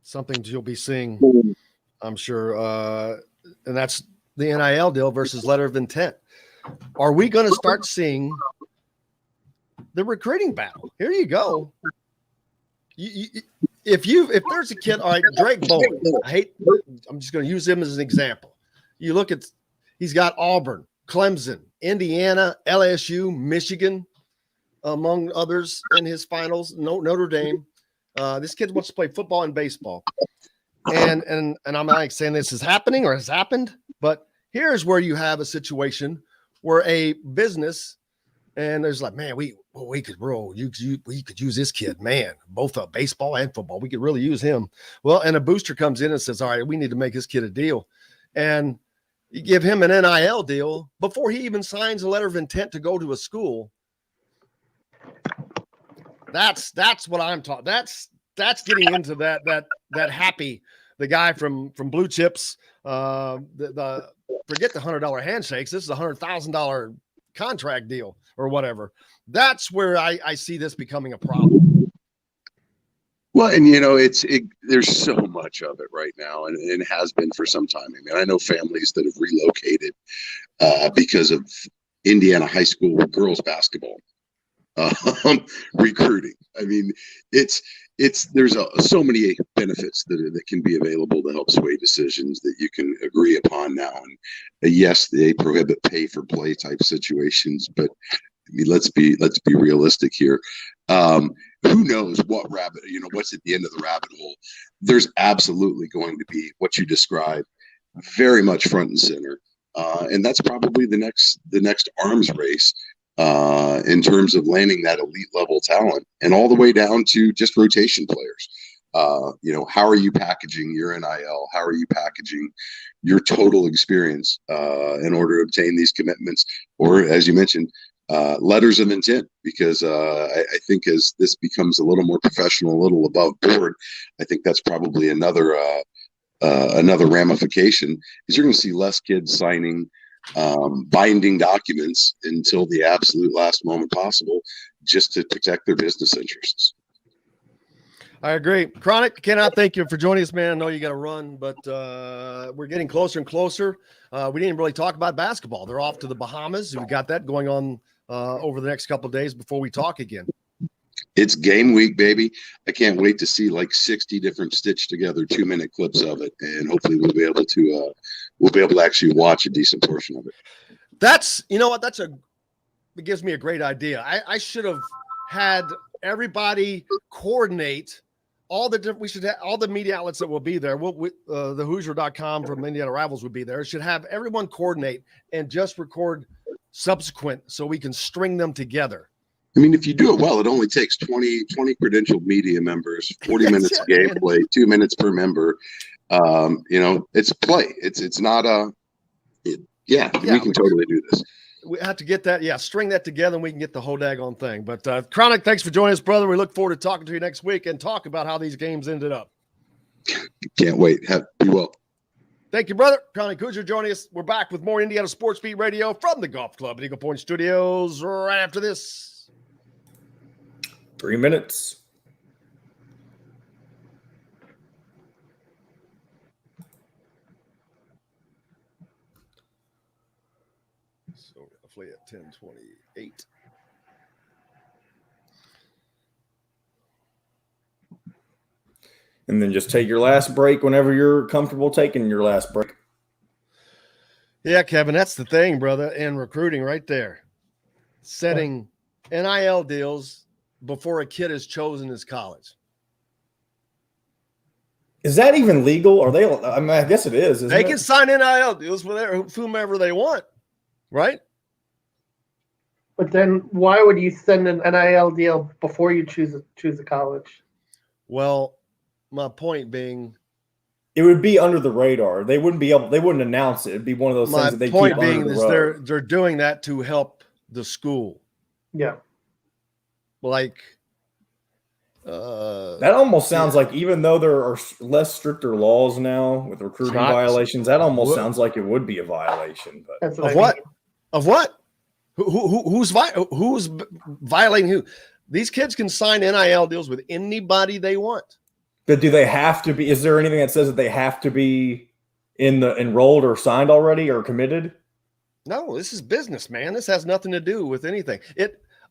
something you'll be seeing, I'm sure. And that's the NIL deal versus letter of intent. Are we going to start seeing the recruiting battle? Here you go. If there's a kid, all right, Drake Bowling, I'm just going to use him as an example. You look at, he's got Auburn, Clemson, Indiana, LSU, Michigan, among others in his finals, Notre Dame. This kid wants to play football and baseball. And I'm not saying this is happening or has happened, but here's where you have a situation where a business, and there's like, man, we could use this kid, man, both baseball and football. We could really use him. Well, and a booster comes in and says, all right, we need to make this kid a deal. And you give him an NIL deal before he even signs a letter of intent to go to a school. That's what I'm talking. That's getting into that happy, the guy from Blue Chips, the forget the $100 handshakes. This is a $100,000 contract deal or whatever. That's where I see this becoming a problem.
Well, and there's so much of it right now, and it has been for some time. I mean, I know families that have relocated because of Indiana high school girls basketball recruiting. I mean, there's so many benefits that can be available to help sway decisions that you can agree upon now. And yes, they prohibit pay for play type situations, but I mean, let's be realistic here. Who knows what's at the end of the rabbit hole? There's absolutely going to be what you described very much front and center. And that's probably the next arms race in terms of landing that elite level talent, and all the way down to just rotation players. How are you packaging your NIL? How are you packaging your total experience in order to obtain these commitments? Or, as you mentioned, letters of intent, because I think as this becomes a little more professional, a little above board, I think that's probably another another ramification is you're going to see less kids signing binding documents until the absolute last moment possible, just to protect their business interests.
I agree. Chronic, cannot thank you for joining us, man. I know you got to run, but we're getting closer and closer. We didn't really talk about basketball. They're off to the Bahamas. We got that going on over the next couple of days before we talk again.
It's game week, baby. I can't wait to see like 60 different stitched together 2-minute clips of it, and hopefully we'll be able to actually watch a decent portion of it.
That's, you know what? It gives me a great idea. I should have had everybody coordinate we should have all the media outlets that will be there. The Hoosier.com from Indiana Rivals would be there. Should have everyone coordinate and just record subsequent so we can string them together.
I mean, if you do it well, it only takes 20 credentialed media members, 40 minutes of gameplay, 2 minutes per member. It's play. It's not we can totally do this.
We have to get that, string that together, and we can get the whole daggone thing. But Chronic, thanks for joining us, brother. We look forward to talking to you next week and talk about how these games ended up.
Can't wait. Be well.
Thank you, brother. Chronic Hoosier joining us. We're back with more Indiana Sports Beat Radio from the Golf Club at Eagle Point Studios right after this.
3 minutes.
So roughly at 10:28.
And then just take your last break whenever you're comfortable taking your last break.
Yeah, Kevin, that's the thing, brother, and recruiting right there. Setting NIL deals before a kid has chosen his college.
Is that even legal? Are they? I mean, I guess it is.
They can sign NIL deals with whomever they want, right?
But then why would you send an NIL deal before you choose a college?
Well, my point being,
it would be under the radar. They wouldn't announce it. It'd be one of those things that they keep under the rug. My point being is
they're doing that to help the school.
Yeah.
Like
that almost sounds like, even though there are less stricter laws now with recruiting violations, that almost sounds like it would be a violation. But
Of what? Who's violating who? These kids can sign NIL deals with anybody they want.
But do they have to be? Is there anything that says that they have to be enrolled or signed already or committed?
No, this is business, man. This has nothing to do with anything.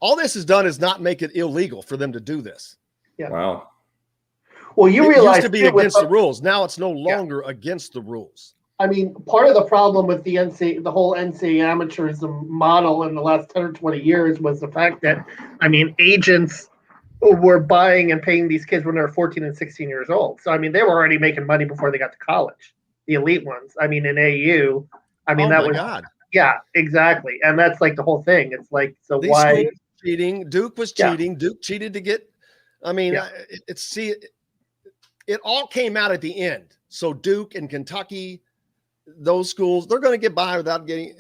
All this has done is not make it illegal for them to do this.
Yeah.
Wow.
Well, you realize
it used to be against the rules. Now it's no longer against the rules.
I mean, part of the problem with the whole NCAA amateurism model in the last 10 or 20 years was the fact that, I mean, agents were buying and paying these kids when they were 14 and 16 years old. So, I mean, they were already making money before they got to college, the elite ones. I mean, in AU, I mean,
God.
Yeah, exactly. And that's like the whole thing. It's like, so
these
why?
Cheating. Duke was cheating. Yeah. Duke cheated to get, I mean, it all came out at the end. So Duke and Kentucky, those schools, they're going to get by without getting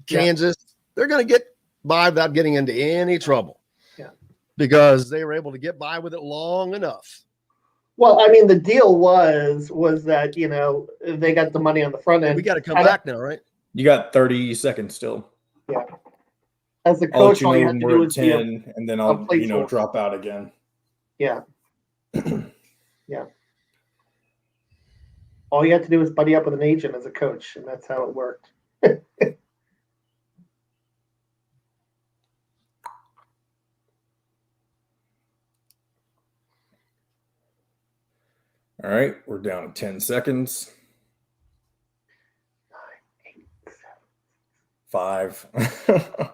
Kansas. They're going to get by without getting into any trouble.
Yeah.
Because they were able to get by with it long enough.
Well, I mean, the deal was that, you know, they got the money on the front end.
We got to come back now, right?
You got 30 seconds still.
Yeah. As the coach, all you have to do is
10, and then I'll drop out again.
Yeah. Yeah. All you have to do is buddy up with an agent as a coach, and that's how it worked.
All right, we're down to 10 seconds.
9, 8, 7,
5.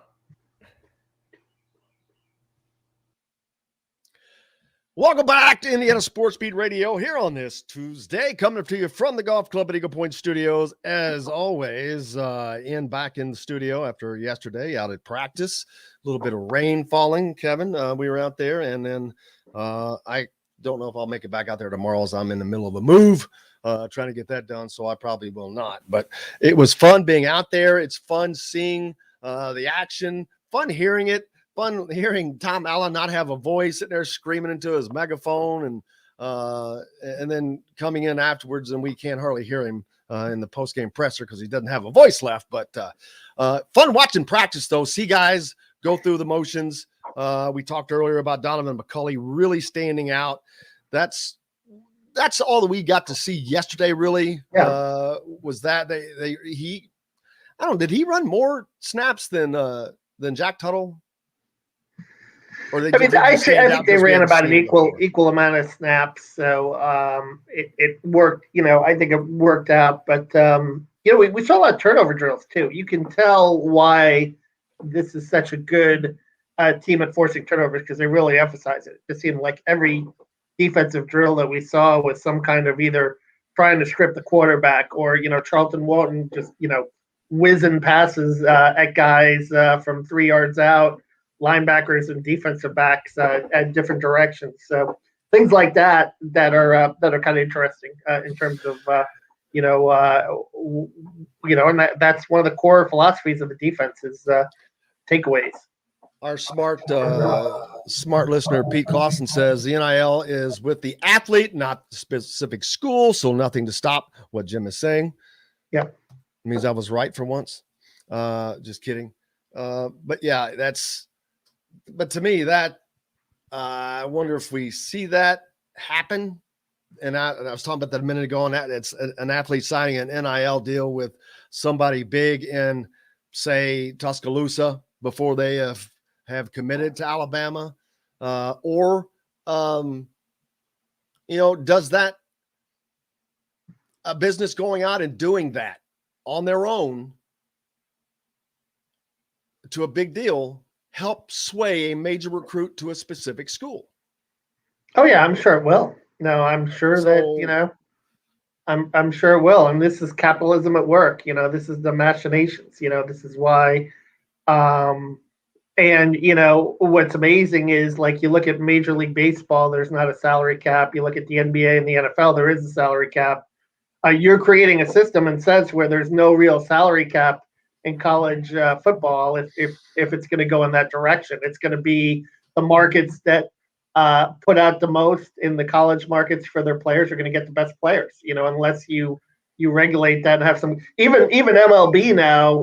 Welcome back to Indiana Sports Beat Radio here on this Tuesday, coming to you from the Golf Club at Eagle Point Studios. As always, back in the studio after yesterday out at practice. A little bit of rain falling, Kevin. We were out there, and then I don't know if I'll make it back out there tomorrow as I'm in the middle of a move, trying to get that done, so I probably will not. But it was fun being out there. It's fun seeing the action, fun hearing it. Fun hearing Tom Allen not have a voice, sitting there screaming into his megaphone, and And then coming in afterwards, and we can't hardly hear him in the post-game presser because he doesn't have a voice left. But fun watching practice, though. See guys go through the motions. We talked earlier about Donovan McCulley really standing out. That's all that we got to see yesterday, really.
Yeah.
Was that he I don't know, did he run more snaps than Jack Tuttle? Or
I think they ran about an equal amount of snaps, so it worked. I think it worked out. But we saw a lot of turnover drills too. You can tell why this is such a good team at forcing turnovers because they really emphasize it. It seemed like every defensive drill that we saw was some kind of either trying to strip the quarterback or Charlton Walton just whizzing passes at guys from 3 yards out. Linebackers and defensive backs at different directions. So things like that are kind of interesting in terms of and that's one of the core philosophies of the defense is takeaways.
Our smart listener Pete Clausen says the NIL is with the athlete, not the specific school, so nothing to stop what Jim is saying.
Yeah,
it means I was right for once. Just kidding. But yeah, that's. But to me, that I wonder if we see that happen. And I was talking about that a minute ago. And it's an athlete signing an NIL deal with somebody big in, say, Tuscaloosa before they have committed to Alabama, or does that a business going out and doing that on their own to a big deal help sway a major recruit to a specific school?
Oh yeah, I'm sure it will. No, I'm sure that I'm sure it will. And this is capitalism at work. This is the machinations. This is why. And what's amazing is like you look at Major League Baseball, there's not a salary cap. You look at the NBA and the NFL, there is a salary cap. You're creating a system in sense where there's no real salary cap in college football. If it's going to go in that direction, it's going to be the markets that put out the most in the college markets for their players are going to get the best players. Unless you regulate that and have some even MLB now,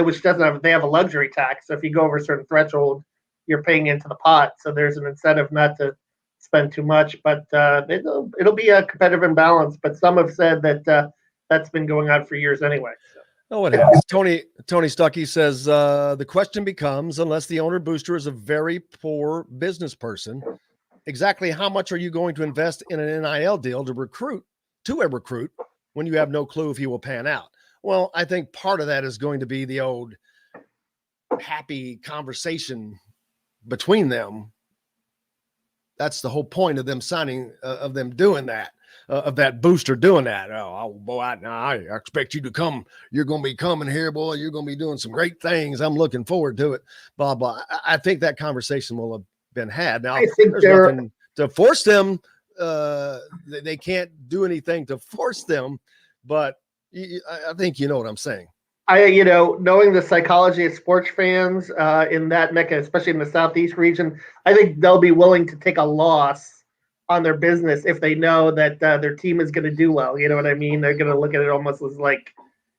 which doesn't have, they have a luxury tax. So if you go over a certain threshold, you're paying into the pot. So there's an incentive not to spend too much, but it'll be a competitive imbalance. But some have said that that's been going on for years anyway. So.
Oh, it has. Tony Stuckey says the question becomes, unless the owner booster is a very poor business person, exactly how much are you going to invest in an NIL deal to a recruit when you have no clue if he will pan out? Well, I think part of that is going to be the old happy conversation between them. That's the whole point of them signing, of them doing that. Of that booster doing that. Oh, boy, I expect you to come. You're going to be coming here, boy. You're going to be doing some great things. I'm looking forward to it. Blah, blah. I think that conversation will have been had. Now, there's nothing to force them. They can't do anything to force them, but I think you know what I'm saying.
Knowing the psychology of sports fans in that mecca, especially in the Southeast region, I think they'll be willing to take a loss on their business if they know that their team is going to do well. You know what I mean? They're going to look at it almost as like,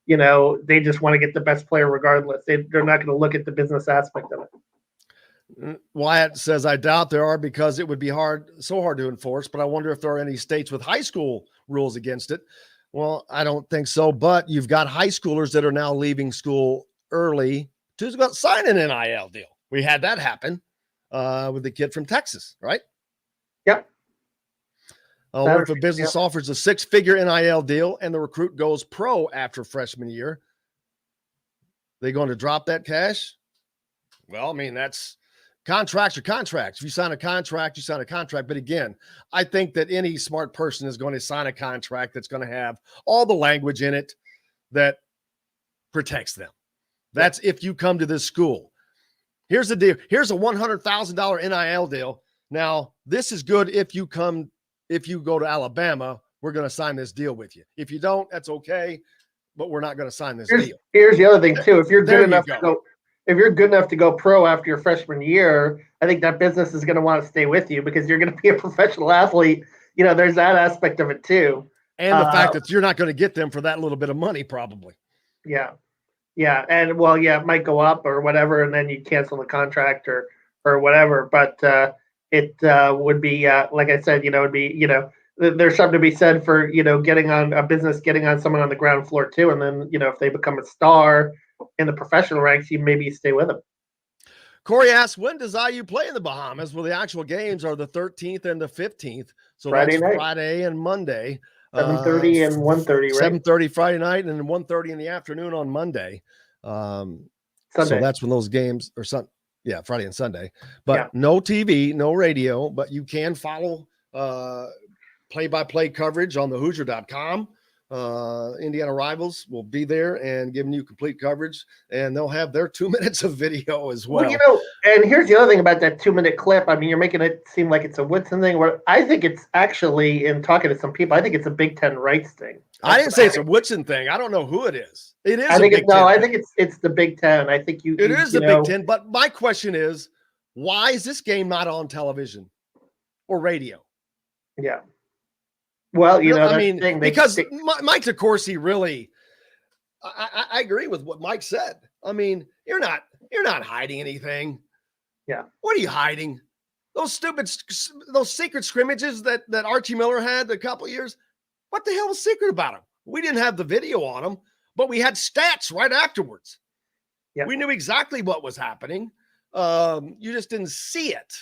they just want to get the best player regardless. They're not going to look at the business aspect of it.
Wyatt says, I doubt there are because it would be so hard to enforce, but I wonder if there are any states with high school rules against it. Well, I don't think so, but you've got high schoolers that are now leaving school early to sign an NIL deal. We had that happen with the kid from Texas, right?
Yep.
What if a business offers a 6-figure NIL deal and the recruit goes pro after freshman year? They going to drop that cash? Well, I mean, that's contracts are contracts. If you sign a contract, you sign a contract. But again, I think that any smart person is going to sign a contract that's going to have all the language in it that protects them. That's if you come to this school. Here's the deal. Here's a $100,000 NIL deal. Now, this is good if you go to Alabama, we're going to sign this deal with you. If you don't, that's okay, but we're not going to sign this deal.
Here's the other thing too. If you're good enough to go pro after your freshman year, I think that business is going to want to stay with you because you're going to be a professional athlete there's that aspect of it too.
And the fact that you're not going to get them for that little bit of money, probably.
Yeah. Yeah. And well, yeah, it might go up or whatever, and then you cancel the contract or whatever. But it would be, like I said, it would be, there's something to be said for, getting on someone on the ground floor too. And then, if they become a star in the professional ranks, maybe stay with them.
Corey asks, when does IU play in the Bahamas? Well, the actual games are the 13th and the 15th. So
Friday
that's
night.
Friday and Monday.
7:30 and 1:30, right?
7:30 Friday night and then 1:30 in the afternoon on Monday.
Sunday.
So that's when those games are Friday and Sunday. But no TV, no radio, but you can follow play-by-play coverage on the Hoosier.com. Indiana Rivals will be there and giving you complete coverage, and they'll have their 2 minutes of video as well.
And here's the other thing about that 2-minute clip. I mean, you're making it seem like it's a Woodson thing. Where I think it's actually, in talking to some people, I think it's a Big Ten rights thing.
I didn't say it's a Woodson thing. I don't know who it is. It is.
I think it's the Big Ten. I think
it is the Big Ten. But my question is, why is this game not on television or radio?
Yeah. Well,
I mean, because Mike DeCourcy really, I agree with what Mike said. I mean, you're not hiding anything.
Yeah.
What are you hiding? Those secret scrimmages that Archie Miller had a couple of years. What the hell was secret about them? We didn't have the video on them, but we had stats right afterwards.
Yeah.
We knew exactly what was happening. You just didn't see it.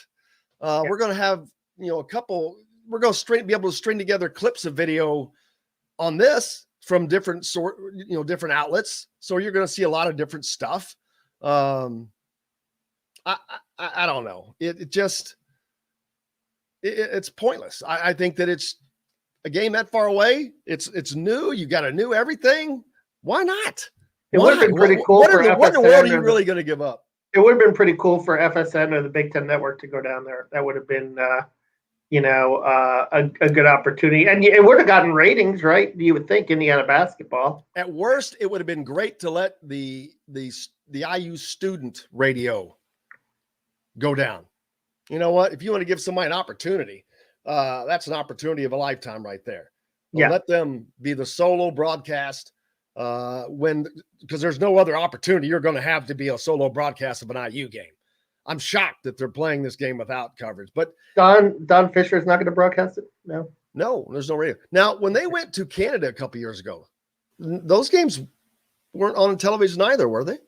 We're going to have, a couple. We're going to be able to string together clips of video on this from different different outlets. So you're going to see a lot of different stuff. I don't know. It's pointless. I think that it's a game that far away. It's new. You got a new everything. Why not?
It would have been pretty cool.
What in the world are you really going to give up?
It would have been pretty cool for FSN or the Big Ten Network to go down there. That would have been, a good opportunity, and it would have gotten ratings, right? You would think Indiana basketball.
At worst, it would have been great to let the IU student radio go down. You know what? If you want to give somebody an opportunity, that's an opportunity of a lifetime right there. Let them be the solo broadcast because there's no other opportunity you're going to have to be a solo broadcast of an IU game. I'm shocked that they're playing this game without coverage. But
Don Fisher is not going to broadcast it?
No, there's no radio. Now, when they went to Canada a couple years ago, those games weren't on television either, were they?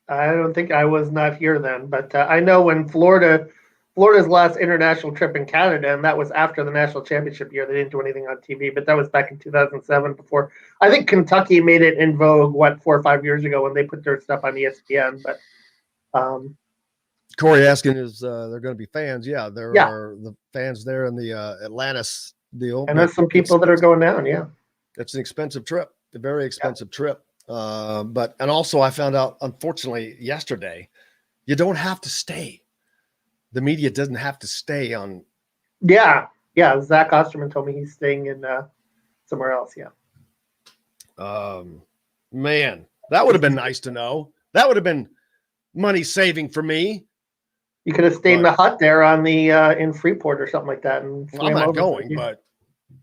I don't think I was not here then, but I know when Florida's last international trip in Canada, and that was after the national championship year. They didn't do anything on TV, but that was back in 2007. Before I think Kentucky made it in vogue 4 or 5 years ago when they put their stuff on ESPN. But
Corey asking is they're going to be fans. Yeah, there are the fans there in the Atlantis deal.
And there's some people that are going down. Yeah,
it's an expensive trip, a very expensive trip. And also I found out, unfortunately, yesterday, you don't have to stay. The media doesn't have to stay on. Yeah.
Zach Osterman told me he's staying in somewhere else. Yeah.
Man, that would have been nice to know. That would have been money saving for me.
You could have stayed in the hut there on the in Freeport or something like that. And
I'm not going, but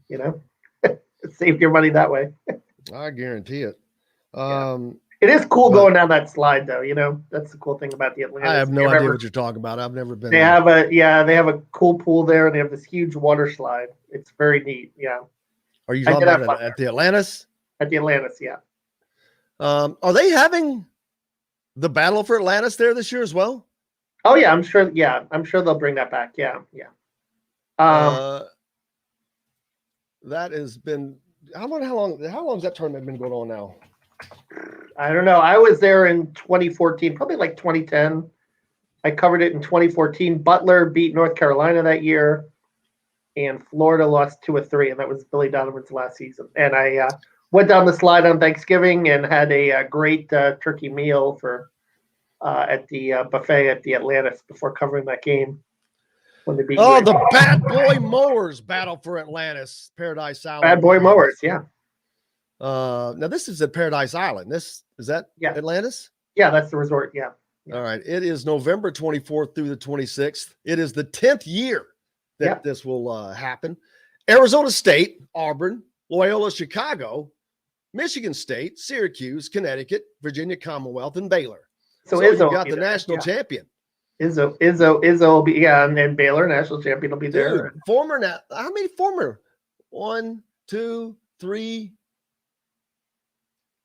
it saved your money that way.
I guarantee it.
It is cool going down that slide, though. That's the cool thing about the Atlantis.
I have no idea what you're talking about. I've never been.
They have a cool pool there, and they have this huge water slide. It's very neat. Yeah.
Are you talking about at the Atlantis?
At the Atlantis, yeah.
Are they having the Battle for Atlantis there this year as well?
Oh yeah, I'm sure. Yeah, I'm sure they'll bring that back. Yeah.
That has been how long has that tournament been going on now?
I don't know. I was there in 2014, probably like 2010. I covered it in 2014. Butler beat North Carolina that year, and Florida lost 2 or 3, and that was Billy Donovan's last season. And I went down the slide on Thanksgiving and had a great turkey meal for at the buffet at the Atlantis before covering that game. When they beat
the Bad Boy Mowers battle for Atlantis, Paradise Island.
Bad Boy Mowers, yeah.
Now this is at Paradise Island. Is that Atlantis?
Yeah, that's the resort. Yeah.
All right. It is November 24th through the 26th. It is the 10th year that this will happen. Arizona State, Auburn, Loyola Chicago, Michigan State, Syracuse, Connecticut, Virginia Commonwealth, and Baylor. So you got the national champion.
Izzo will be, and Baylor, national champion, will be there.
Dude, how many former? 1, 2, 3,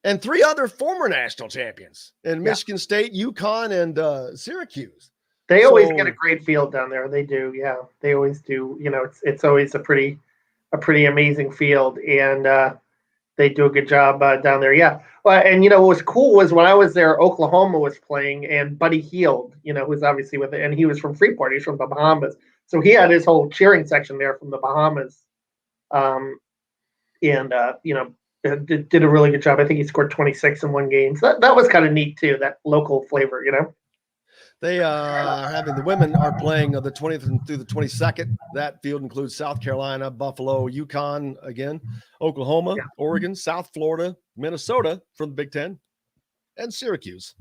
and 3 other former national champions in Michigan State, UConn, and Syracuse.
They always get a great field down there. They do, yeah. They always do. You know, it's always a pretty amazing field, and they do a good job down there. Yeah. Well, and what was cool was when I was there, Oklahoma was playing, and Buddy Hield, who's obviously with it, and he was from Freeport. He's from the Bahamas, so he had his whole cheering section there from the Bahamas, did a really good job. I think he scored 26 in one game, so that was kind of neat too. That local flavor,
They are having the women are playing the 20th through the 22nd. That field includes South Carolina, Buffalo, UConn again, Oklahoma, Oregon, South Florida, Minnesota from the Big Ten, and Syracuse.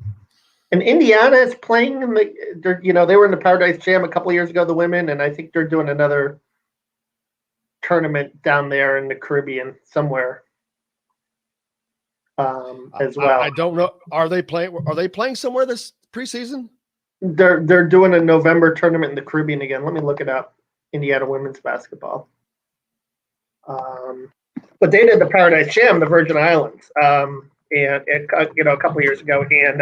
And Indiana is playing in they were in the Paradise Jam a couple of years ago, the women, and I think they're doing another tournament down there in the Caribbean somewhere as well.
I don't know. Are they playing somewhere this preseason?
They're doing a November tournament in the Caribbean again. Let me look it up. Indiana women's basketball. But they did the Paradise Jam, the Virgin Islands, and a couple of years ago. And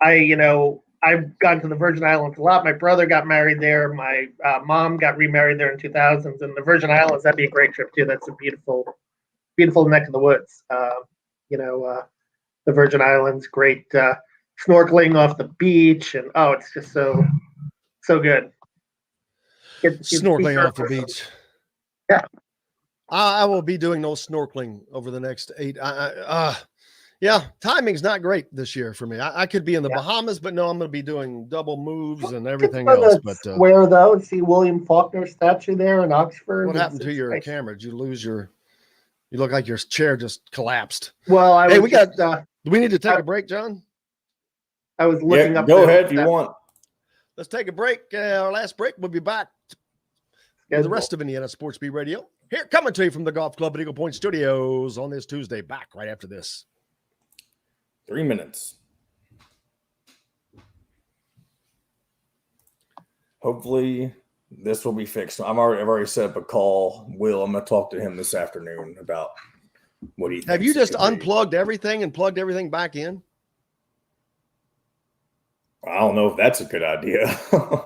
I've gone to the Virgin Islands a lot. My brother got married there. My mom got remarried there in 2000s. And the Virgin Islands, that'd be a great trip too. That's a beautiful, beautiful neck of the woods. The Virgin Islands, great. Snorkeling off the beach, and it's just so good.
Snorkeling off the beach.
Yeah,
I will be doing no snorkeling over the next 8. Timing's not great this year for me. I could be in the Bahamas, but no, I'm going to be doing double moves and everything else. But
where though? See William Faulkner statue there in Oxford.
What happened to your camera? Did you lose your? You look like your chair just collapsed.
Well,
do we need to take a break, John?
I was looking up.
Go ahead if you want.
Let's take a break. Our last break. We'll be back with the rest of Indiana Sports Beat Radio. Here, coming to you from the Golf Club at Eagle Point Studios on this Tuesday. Back right after this.
3 minutes. Hopefully, this will be fixed. I've already set up a call. I'm going to talk to him this afternoon about what he thinks.
Have you just unplugged everything and plugged everything back in?
I don't know if that's a good idea.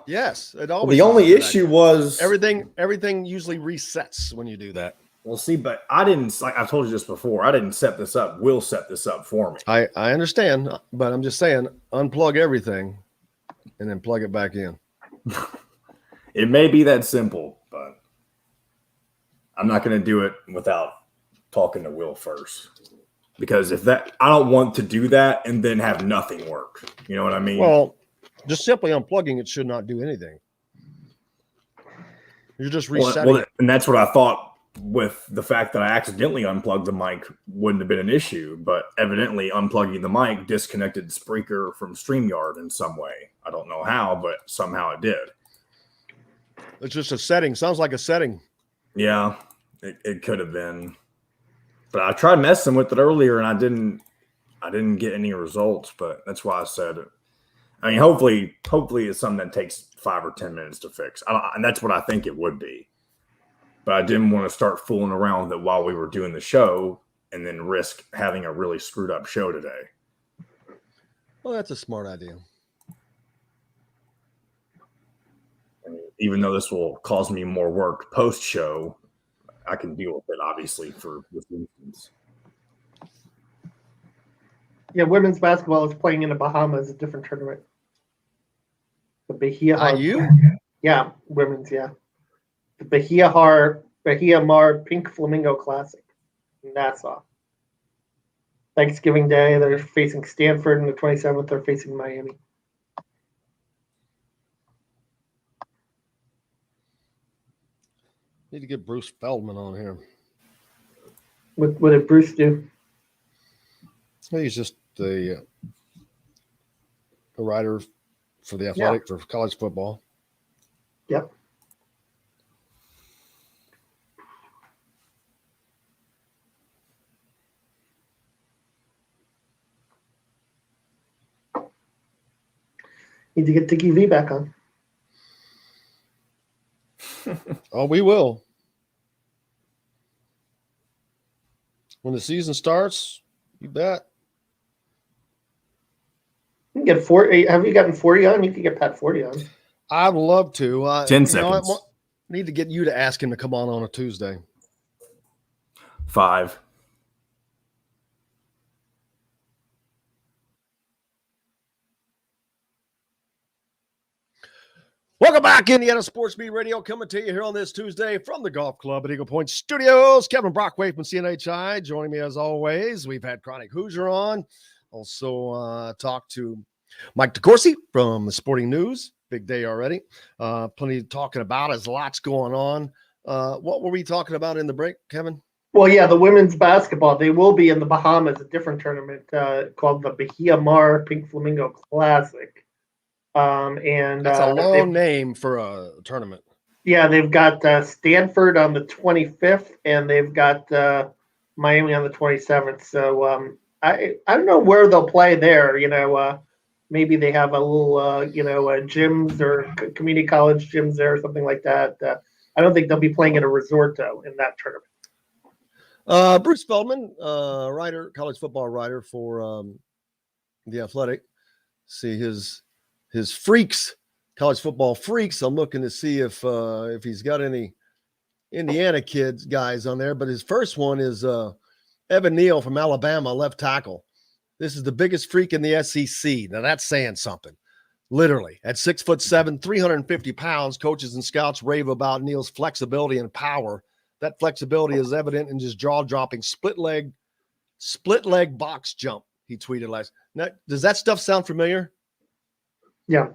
Yes, it always.
The only issue was
everything usually resets when you do that.
We'll see, but I didn't. Like I've told you this before, I didn't set this up. Will set this up for me.
I understand, but I'm just saying, unplug everything and then plug it back in.
It may be that simple, but I'm not going to do it without talking to Will first. Because I don't want to do that and then have nothing work. You know what I mean?
Well, just simply unplugging it should not do anything. You're just resetting it.
And that's what I thought with the fact that I accidentally unplugged the mic wouldn't have been an issue. But evidently unplugging the mic disconnected Spreaker from StreamYard in some way. I don't know how, but somehow it did.
It's just a setting. Sounds like a setting.
Yeah, it could have been. But I tried messing with it earlier, and I didn't get any results. But that's why I said it. I mean, hopefully, it's something that takes 5 or 10 minutes to fix, and that's what I think it would be. But I didn't want to start fooling around with it while we were doing the show, and then risk having a really screwed up show today.
Well, that's a smart idea.
I mean, even though this will cause me more work post show, I can deal with it, obviously, for this instance.
Yeah, women's basketball is playing in the Bahamas, a different tournament. The Bahia.
Are you?
Yeah, women's, yeah. The Bahia Mar Pink Flamingo Classic in Nassau. Thanksgiving Day, they're facing Stanford, and the 27th, they're facing Miami.
Need to get Bruce Feldman on here.
What did Bruce do?
He's just a writer for The Athletic for college football.
Yep. Need to get Dickie V back on.
Oh, we will. When the season starts, you bet.
You can get 40. Have you gotten 40 on? You can get Pat 40 on.
I'd love to.
10 seconds.
I need to get you to ask him to come on a Tuesday.
5.
Welcome back, Indiana Sports Beat Radio, coming to you here on this Tuesday from the Golf Club at Eagle Point Studios. Kevin Brockway from CNHI joining me as always. We've had Chronic Hoosier on. Also talked to Mike DeCourcy from the Sporting News. Big day already. Plenty talking about. There's lots going on. What were we talking about in the break, Kevin?
Well, yeah, the women's basketball. They will be in the Bahamas, a different tournament called the Bahia Mar Pink Flamingo Classic. And
that's a long name for a tournament.
Yeah, they've got Stanford on the 25th, and they've got Miami on the 27th. So I don't know where they'll play there. Maybe they have a little gyms or community college gyms there or something like that. I don't think they'll be playing at a resort though in that tournament.
Bruce Feldman, writer, college football writer for The Athletic. See his freaks, college football freaks. I'm looking to see if he's got any Indiana guys on there. But his first one is Evan Neal from Alabama, left tackle. This is the biggest freak in the SEC. Now that's saying something. Literally, at 6'7", 350 pounds, coaches and scouts rave about Neal's flexibility and power. That flexibility is evident in just jaw-dropping split leg box jump. He tweeted last. Now, does that stuff sound familiar?
Yeah.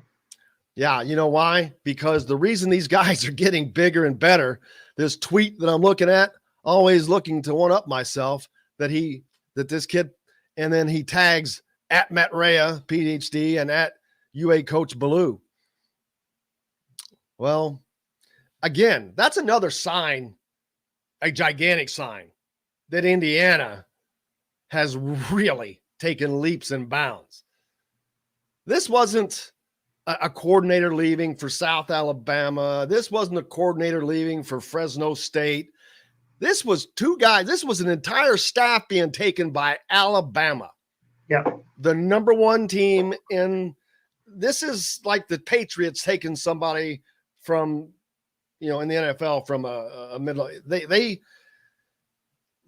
Yeah, you know why? Because the reason these guys are getting bigger and better, this tweet that I'm looking at, always looking to one-up myself, that this kid, and then he tags at Matt Rea, PhD, and at UA Coach Ballou. Well, again, that's another sign, a gigantic sign, that Indiana has really taken leaps and bounds. This wasn't a coordinator leaving for South Alabama. This wasn't a coordinator leaving for Fresno State. This was two guys. This was an entire staff being taken by Alabama.
Yeah.
The number one team in this is like the Patriots taking somebody from, in the NFL from a middle.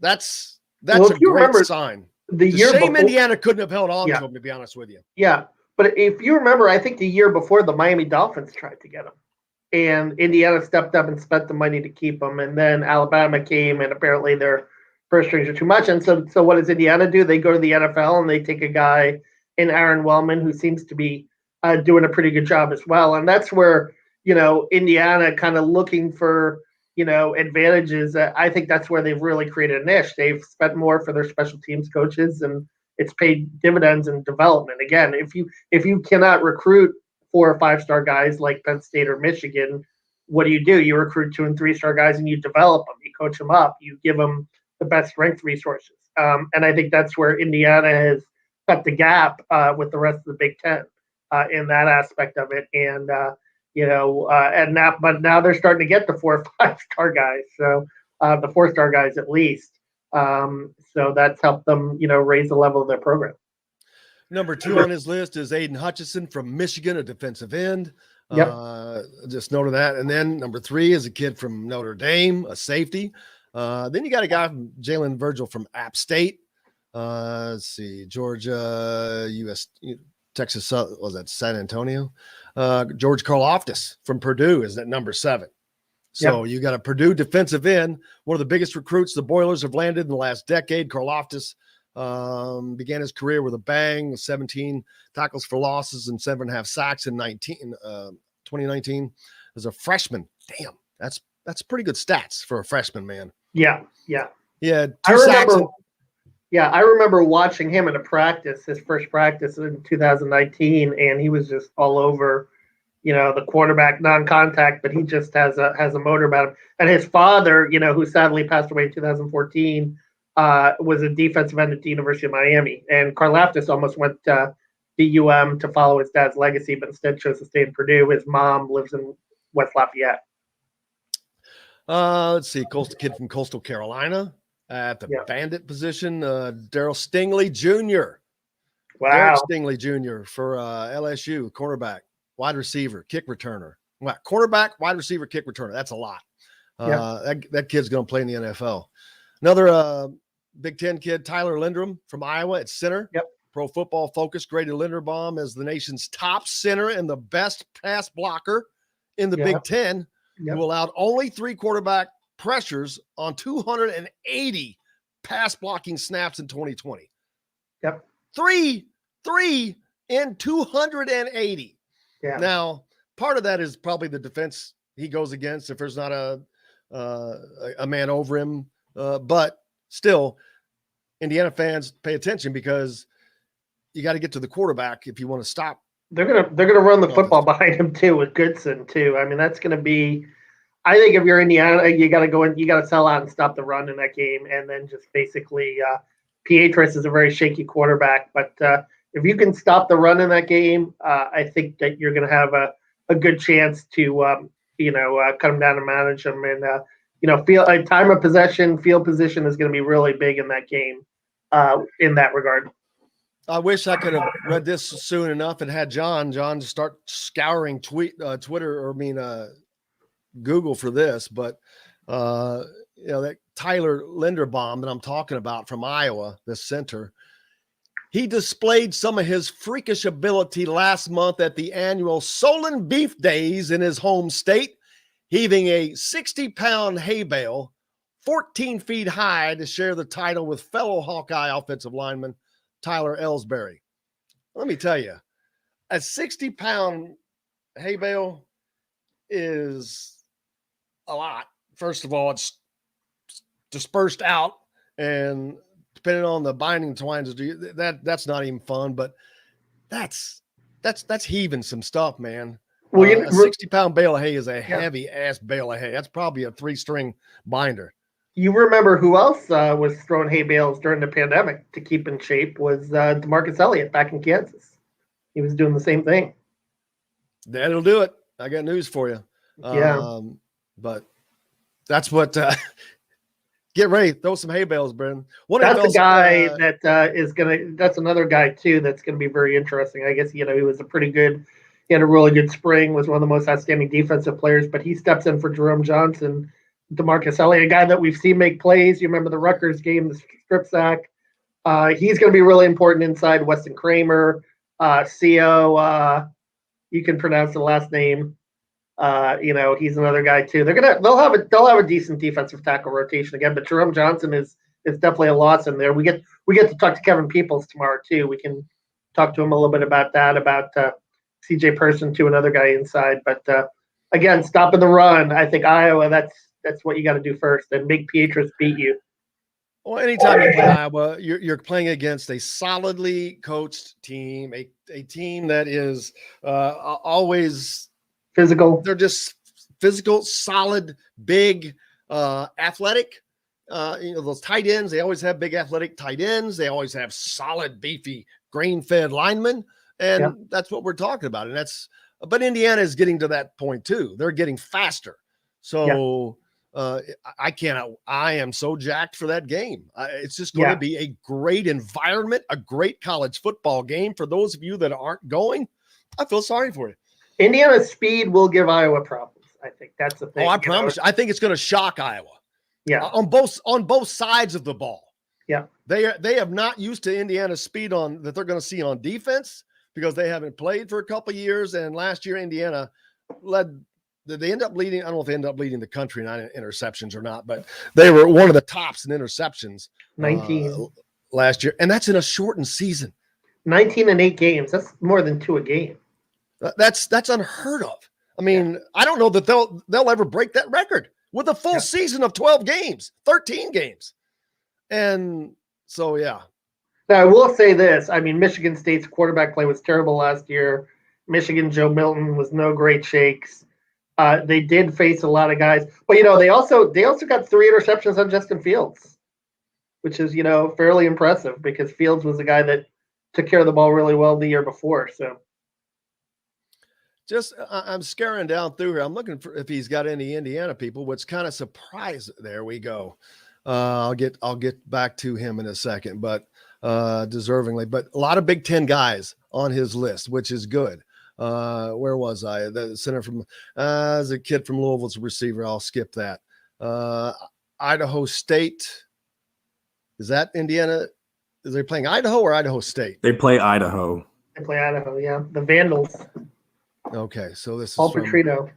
That's a great sign.
The year
shame
before,
Indiana couldn't have held on to him, to be honest with you.
Yeah. But if you remember, I think the year before the Miami Dolphins tried to get him. And Indiana stepped up and spent the money to keep him. And then Alabama came, and apparently their first strings are too much. And so what does Indiana do? They go to the NFL and they take a guy in Aaron Wellman who seems to be doing a pretty good job as well. And that's where, Indiana kind of looking for, advantages. I think that's where they've really created a niche. They've spent more for their special teams coaches, and it's paid dividends in development. Again, if you cannot recruit 4 or 5-star guys like Penn State or Michigan, what do? You recruit 2 and 3-star guys and you develop them. You coach them up. You give them the best strength resources. And I think that's where Indiana has cut the gap with the rest of the Big Ten in that aspect of it. And but now they're starting to get the 4 or 5-star guys. So the 4-star guys at least. So that's helped them, raise the level of their program.
Number 2 on his list is Aiden Hutchinson from Michigan, a defensive end.
Yep.
Just noted that. And then number 3 is a kid from Notre Dame, a safety. Then you got a guy from Jalen Virgil from App State. Let's see, Georgia, Texas, was that San Antonio? George Karlaftis from Purdue is at number 7. So You got a Purdue defensive end, one of the biggest recruits the Boilers have landed in the last decade. Karlaftis began his career with a bang, 17 tackles for losses and 7.5 sacks in 2019 as a freshman. Damn, that's pretty good stats for a freshman, man.
Yeah.
Yeah.
I remember watching him in his first practice in 2019, and he was just all over, the quarterback non-contact, but he just has a motor about him. And his father, who sadly passed away in 2014, was a defensive end at the University of Miami. And Karlaftis almost went, BUM to follow his dad's legacy, but instead chose to stay in Purdue. His mom lives in West Lafayette.
Let's see, kid from Coastal Carolina at the bandit position, Daryl Stingley Jr.
Wow.
Derek Stingley Jr. for LSU, cornerback, wide receiver, kick returner. Cornerback, wide receiver, kick returner. That's a lot. That kid's going to play in the NFL. Another Big Ten kid, Tyler Lindrum from Iowa at center.
Yep.
Pro Football Focus graded Linderbaum as the nation's top center and the best pass blocker in the Big Ten, who allowed only 3 quarterback pressures on 280 pass blocking snaps in 2020.
Yep.
Three in 280.
Yeah.
Now, part of that is probably the defense he goes against if there's not a man over him. But still, Indiana fans pay attention because you got to get to the quarterback if you want to stop.
They're gonna run the football behind him too with Goodson too. I mean, that's gonna be. I think if you're Indiana, you got to go in, you got to sell out and stop the run in that game, and then just basically. Pietris is a very shaky quarterback, but if you can stop the run in that game, I think that you're going to have a good chance to come down and manage them. And time of possession, field position is going to be really big in that game. In that regard.
I wish I could have read this soon enough and had John start scouring Twitter or Google for this, but that Tyler Linderbaum that I'm talking about from Iowa, the center, he displayed some of his freakish ability last month at the annual Solon Beef Days in his home state, heaving a 60-pound hay bale 14 feet high to share the title with fellow Hawkeye offensive lineman Tyler Ellsbury. Let me tell you, a 60-pound hay bale is a lot. First of all, it's dispersed out, and depending on the binding twines, that's not even fun. But that's heaving some stuff, man. Well, a 60-pound bale of hay is a heavy ass bale of hay. That's probably a 3-string binder.
You remember who else was throwing hay bales during the pandemic to keep in shape was DeMarcus Elliott back in Kansas. He was doing the same thing.
That'll do it. I got news for you. But that's what. Get ready, throw some hay bales, Brendan.
That's the guy that is gonna. That's another guy too. That's going to be very interesting. I guess he was a pretty good. He had a really good spring. Was one of the most outstanding defensive players. But he steps in for Jerome Johnson, DeMarcus Elliott, a guy that we've seen make plays. You remember the Rutgers game, the strip sack. He's going to be really important inside. Weston Kramer, Co. You can pronounce the last name. He's another guy too. They'll have a decent defensive tackle rotation again, but Jerome Johnson is definitely a loss in there. We get to talk to Kevin Peoples tomorrow too. We can talk to him a little bit about that, about CJ Person too, another guy inside. But again, stopping the run. I think Iowa. That's what you got to do first, and make Pietris beat you.
Well, anytime you play Iowa, you're playing against a solidly coached team, a team that is always
physical.
They're just physical, solid, big, athletic. Those tight ends, they always have big athletic tight ends. They always have solid, beefy, grain-fed linemen. And that's what we're talking about. And but Indiana is getting to that point too. They're getting faster. So I am so jacked for that game. It's just going to be a great environment, a great college football game. For those of you that aren't going, I feel sorry for you.
Indiana's speed will give Iowa problems. I think that's the thing.
Oh, I promise you. I think it's going to shock Iowa.
Yeah.
On both sides of the ball.
Yeah.
They have not used to Indiana's speed that they're going to see on defense because they haven't played for a couple of years. And last year, Indiana they end up leading. I don't know if they end up leading the country in interceptions or not, but they were one of the tops in interceptions
19
last year. And that's in a shortened season. 19
and 8 games. That's more than 2 a game.
That's unheard of. I mean, I don't know that they'll ever break that record with a full season of 12 games, 13 games. And so, yeah.
Now, I will say this. I mean, Michigan State's quarterback play was terrible last year. Michigan, Joe Milton was no great shakes. They did face a lot of guys. But, they also got 3 interceptions on Justin Fields, which is, fairly impressive because Fields was a guy that took care of the ball really well the year before. So
I'm scaring down through here. I'm looking for if he's got any Indiana people, which kind of surprised. There we go. I'll get back to him in a second, but deservingly, but a lot of Big Ten guys on his list, which is good. Where was I? The center from as a kid from Louisville's a receiver. I'll skip that. Idaho State. Is that Indiana? Is they playing Idaho or Idaho State?
They play Idaho.
they play Idaho. Yeah, the Vandals.
Okay, so this is
Paul
from,
Petrino.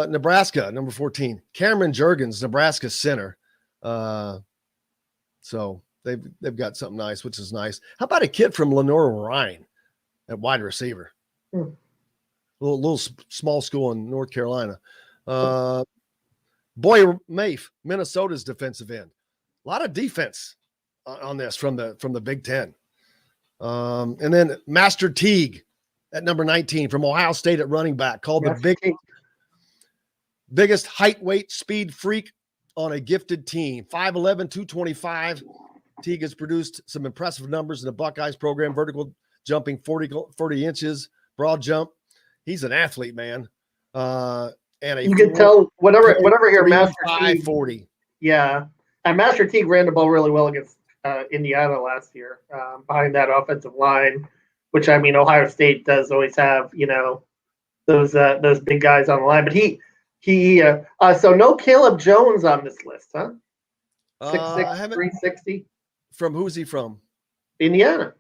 Nebraska, number 14. Cameron Jurgens, Nebraska center. So they've got something nice, which is nice. How about a kid from Lenore Rhine at wide receiver? Little small school in North Carolina. Boyer Mafe, Minnesota's defensive end. A lot of defense on this from the Big Ten. And then Master Teague at number 19 from Ohio State at running back, called the biggest height, weight, speed freak on a gifted team. 5'11", 225. Teague has produced some impressive numbers in the Buckeyes program, vertical jumping 40 inches, broad jump. He's an athlete, man. And
you can tell whatever here, Master Teague.
40.
Yeah. And Master Teague ran the ball really well against Indiana last year behind that offensive line, which, I mean, Ohio State does always have, those big guys on the line. But so no Caleb Jones on this list, huh? 6'6", 360.
From who's he from?
Indiana.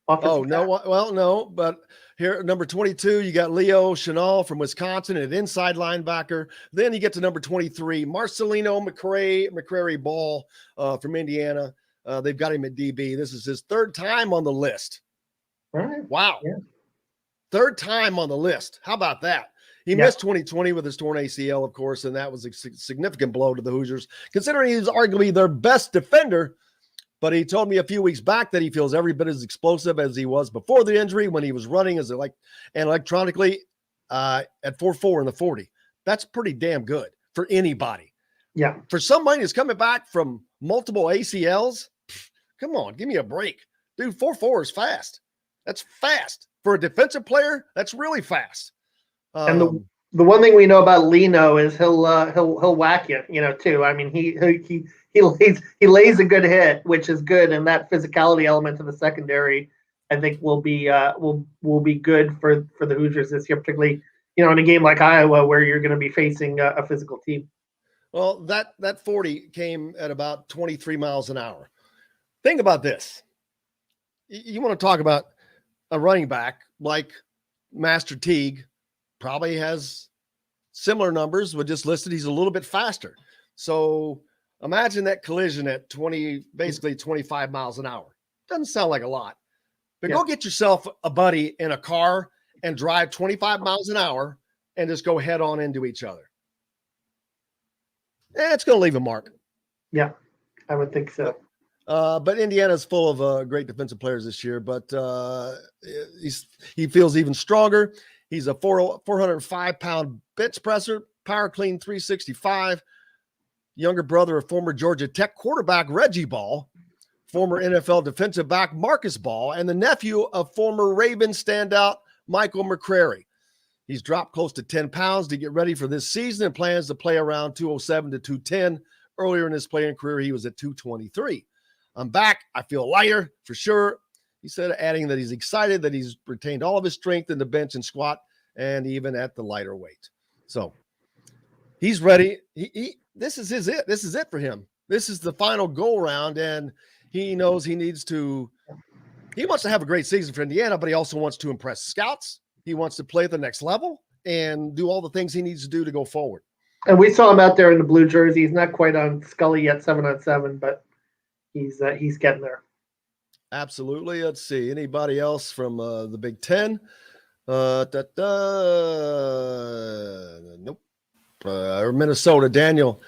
No, but here, number 22, you got Leo Chenal from Wisconsin, an inside linebacker. Then you get to number 23, Marcelino McCrary Ball from Indiana. They've got him at DB. This is his third time on the list.
Right.
Wow.
Yeah.
Third time on the list. How about that? He missed 2020 with his torn ACL, of course, and that was a significant blow to the Hoosiers, considering he was arguably their best defender. But he told me a few weeks back that he feels every bit as explosive as he was before the injury when he was running electronically at 4.4 in the 40. That's pretty damn good for anybody.
Yeah.
For somebody who's coming back from multiple ACLs, come on, give me a break. Dude, 4.4 is fast. That's fast. For a defensive player, that's really fast.
And the one thing we know about Leno is he'll whack you, too. I mean, he lays a good hit, which is good, and that physicality element of the secondary, I think, will be good for the Hoosiers this year, particularly in a game like Iowa where you're going to be facing a physical team.
Well, that 40 came at about 23 miles an hour. Think about this. You want to talk about a running back like Master Teague, probably has similar numbers, but just listed he's a little bit faster. So imagine that collision at basically 25 miles an hour. Doesn't sound like a lot, but go get yourself a buddy in a car and drive 25 miles an hour and just go head on into each other. It's going to leave a mark.
Yeah, I would think so.
But Indiana's full of great defensive players this year, but he feels even stronger. He's a 405-pound bench presser, power clean 365. Younger brother of former Georgia Tech quarterback Reggie Ball, former NFL defensive back Marcus Ball, and the nephew of former Ravens standout Michael McCrary. He's dropped close to 10 pounds to get ready for this season and plans to play around 207 to 210. Earlier in his playing career, he was at 223. I'm back. I feel lighter for sure. He said, adding that he's excited that he's retained all of his strength in the bench and squat and even at the lighter weight. So he's ready. This is it. This is it for him. This is the final go round, and he knows he wants to have a great season for Indiana, but he also wants to impress scouts. He wants to play at the next level and do all the things he needs to do to go forward.
And we saw him out there in the blue jersey. He's not quite on Scully yet, 7-on-7, but he's getting there.
Absolutely. Let's see. Anybody else from the Big Ten? Nope. Or Minnesota. Daniel.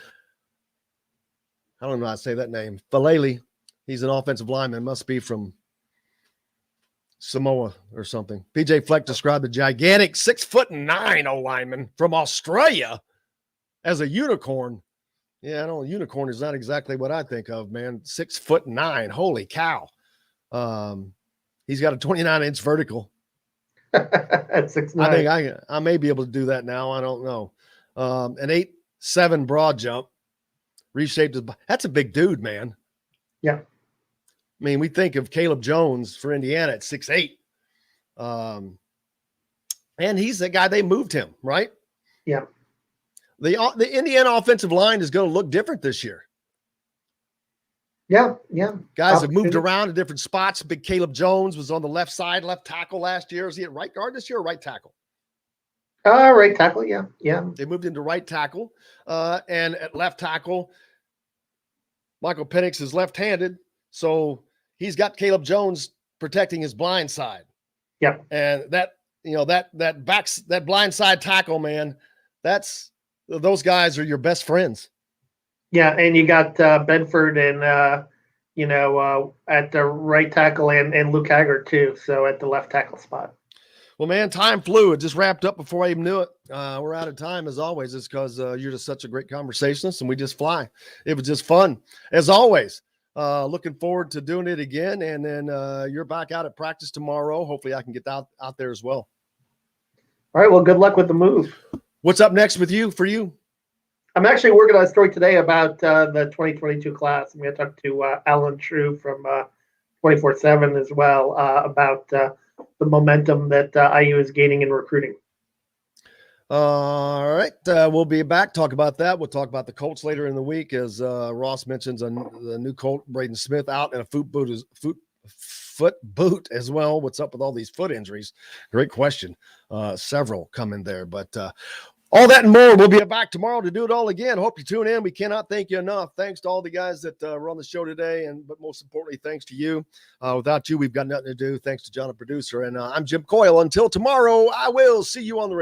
I don't know how to say that name. Falele. He's an offensive lineman. Must be from Samoa or something. PJ Fleck described the gigantic 6'9" O-lineman from Australia as a unicorn. Yeah, I know unicorn is not exactly what I think of, man. 6'9". Holy cow. He's got a 29-inch vertical.
At 6'9".
I think I may be able to do that now. I don't know. An 8'7" broad jump, reshaped his. That's a big dude, man.
Yeah.
I mean, we think of Caleb Jones for Indiana at 6'8". And he's the guy they moved him, right?
Yeah.
The Indiana offensive line is going to look different this year.
Yeah.
Guys have moved around to different spots. Big Caleb Jones was on the left side, left tackle last year. Is he at right guard this year or right tackle?
Right tackle. Yeah.
They moved into right tackle. And at left tackle, Michael Penix is left-handed. So he's got Caleb Jones protecting his blind side.
Yep.
And that blind side tackle, man, those guys are your best friends.
Yeah, and you got Bedford and at the right tackle and Luke Haggard too. So at the left tackle spot.
Well, man, time flew. It just wrapped up before I even knew it. We're out of time as always. It's because you're just such a great conversationalist, and we just fly. It was just fun as always. Looking forward to doing it again, and then you're back out at practice tomorrow. Hopefully, I can get out there as well.
All right. Well, good luck with the move.
What's up next with you? For you?
I'm actually working on a story today about the 2022 class. I'm going to talk to Alan True from 24/7 as well about the momentum that IU is gaining in recruiting.
All right. We'll be back. Talk about that. We'll talk about the Colts later in the week as Ross mentions the new Colt, Braden Smith, out in a foot boot as well. What's up with all these foot injuries? Great question. Several coming there, but all that and more. We'll be back tomorrow to do it all again. Hope you tune in. We cannot thank you enough. Thanks to all the guys that were on the show today, but most importantly, thanks to you. Without you, we've got nothing to do. Thanks to John, the producer, and I'm Jim Coyle. Until tomorrow, I will see you on the radio.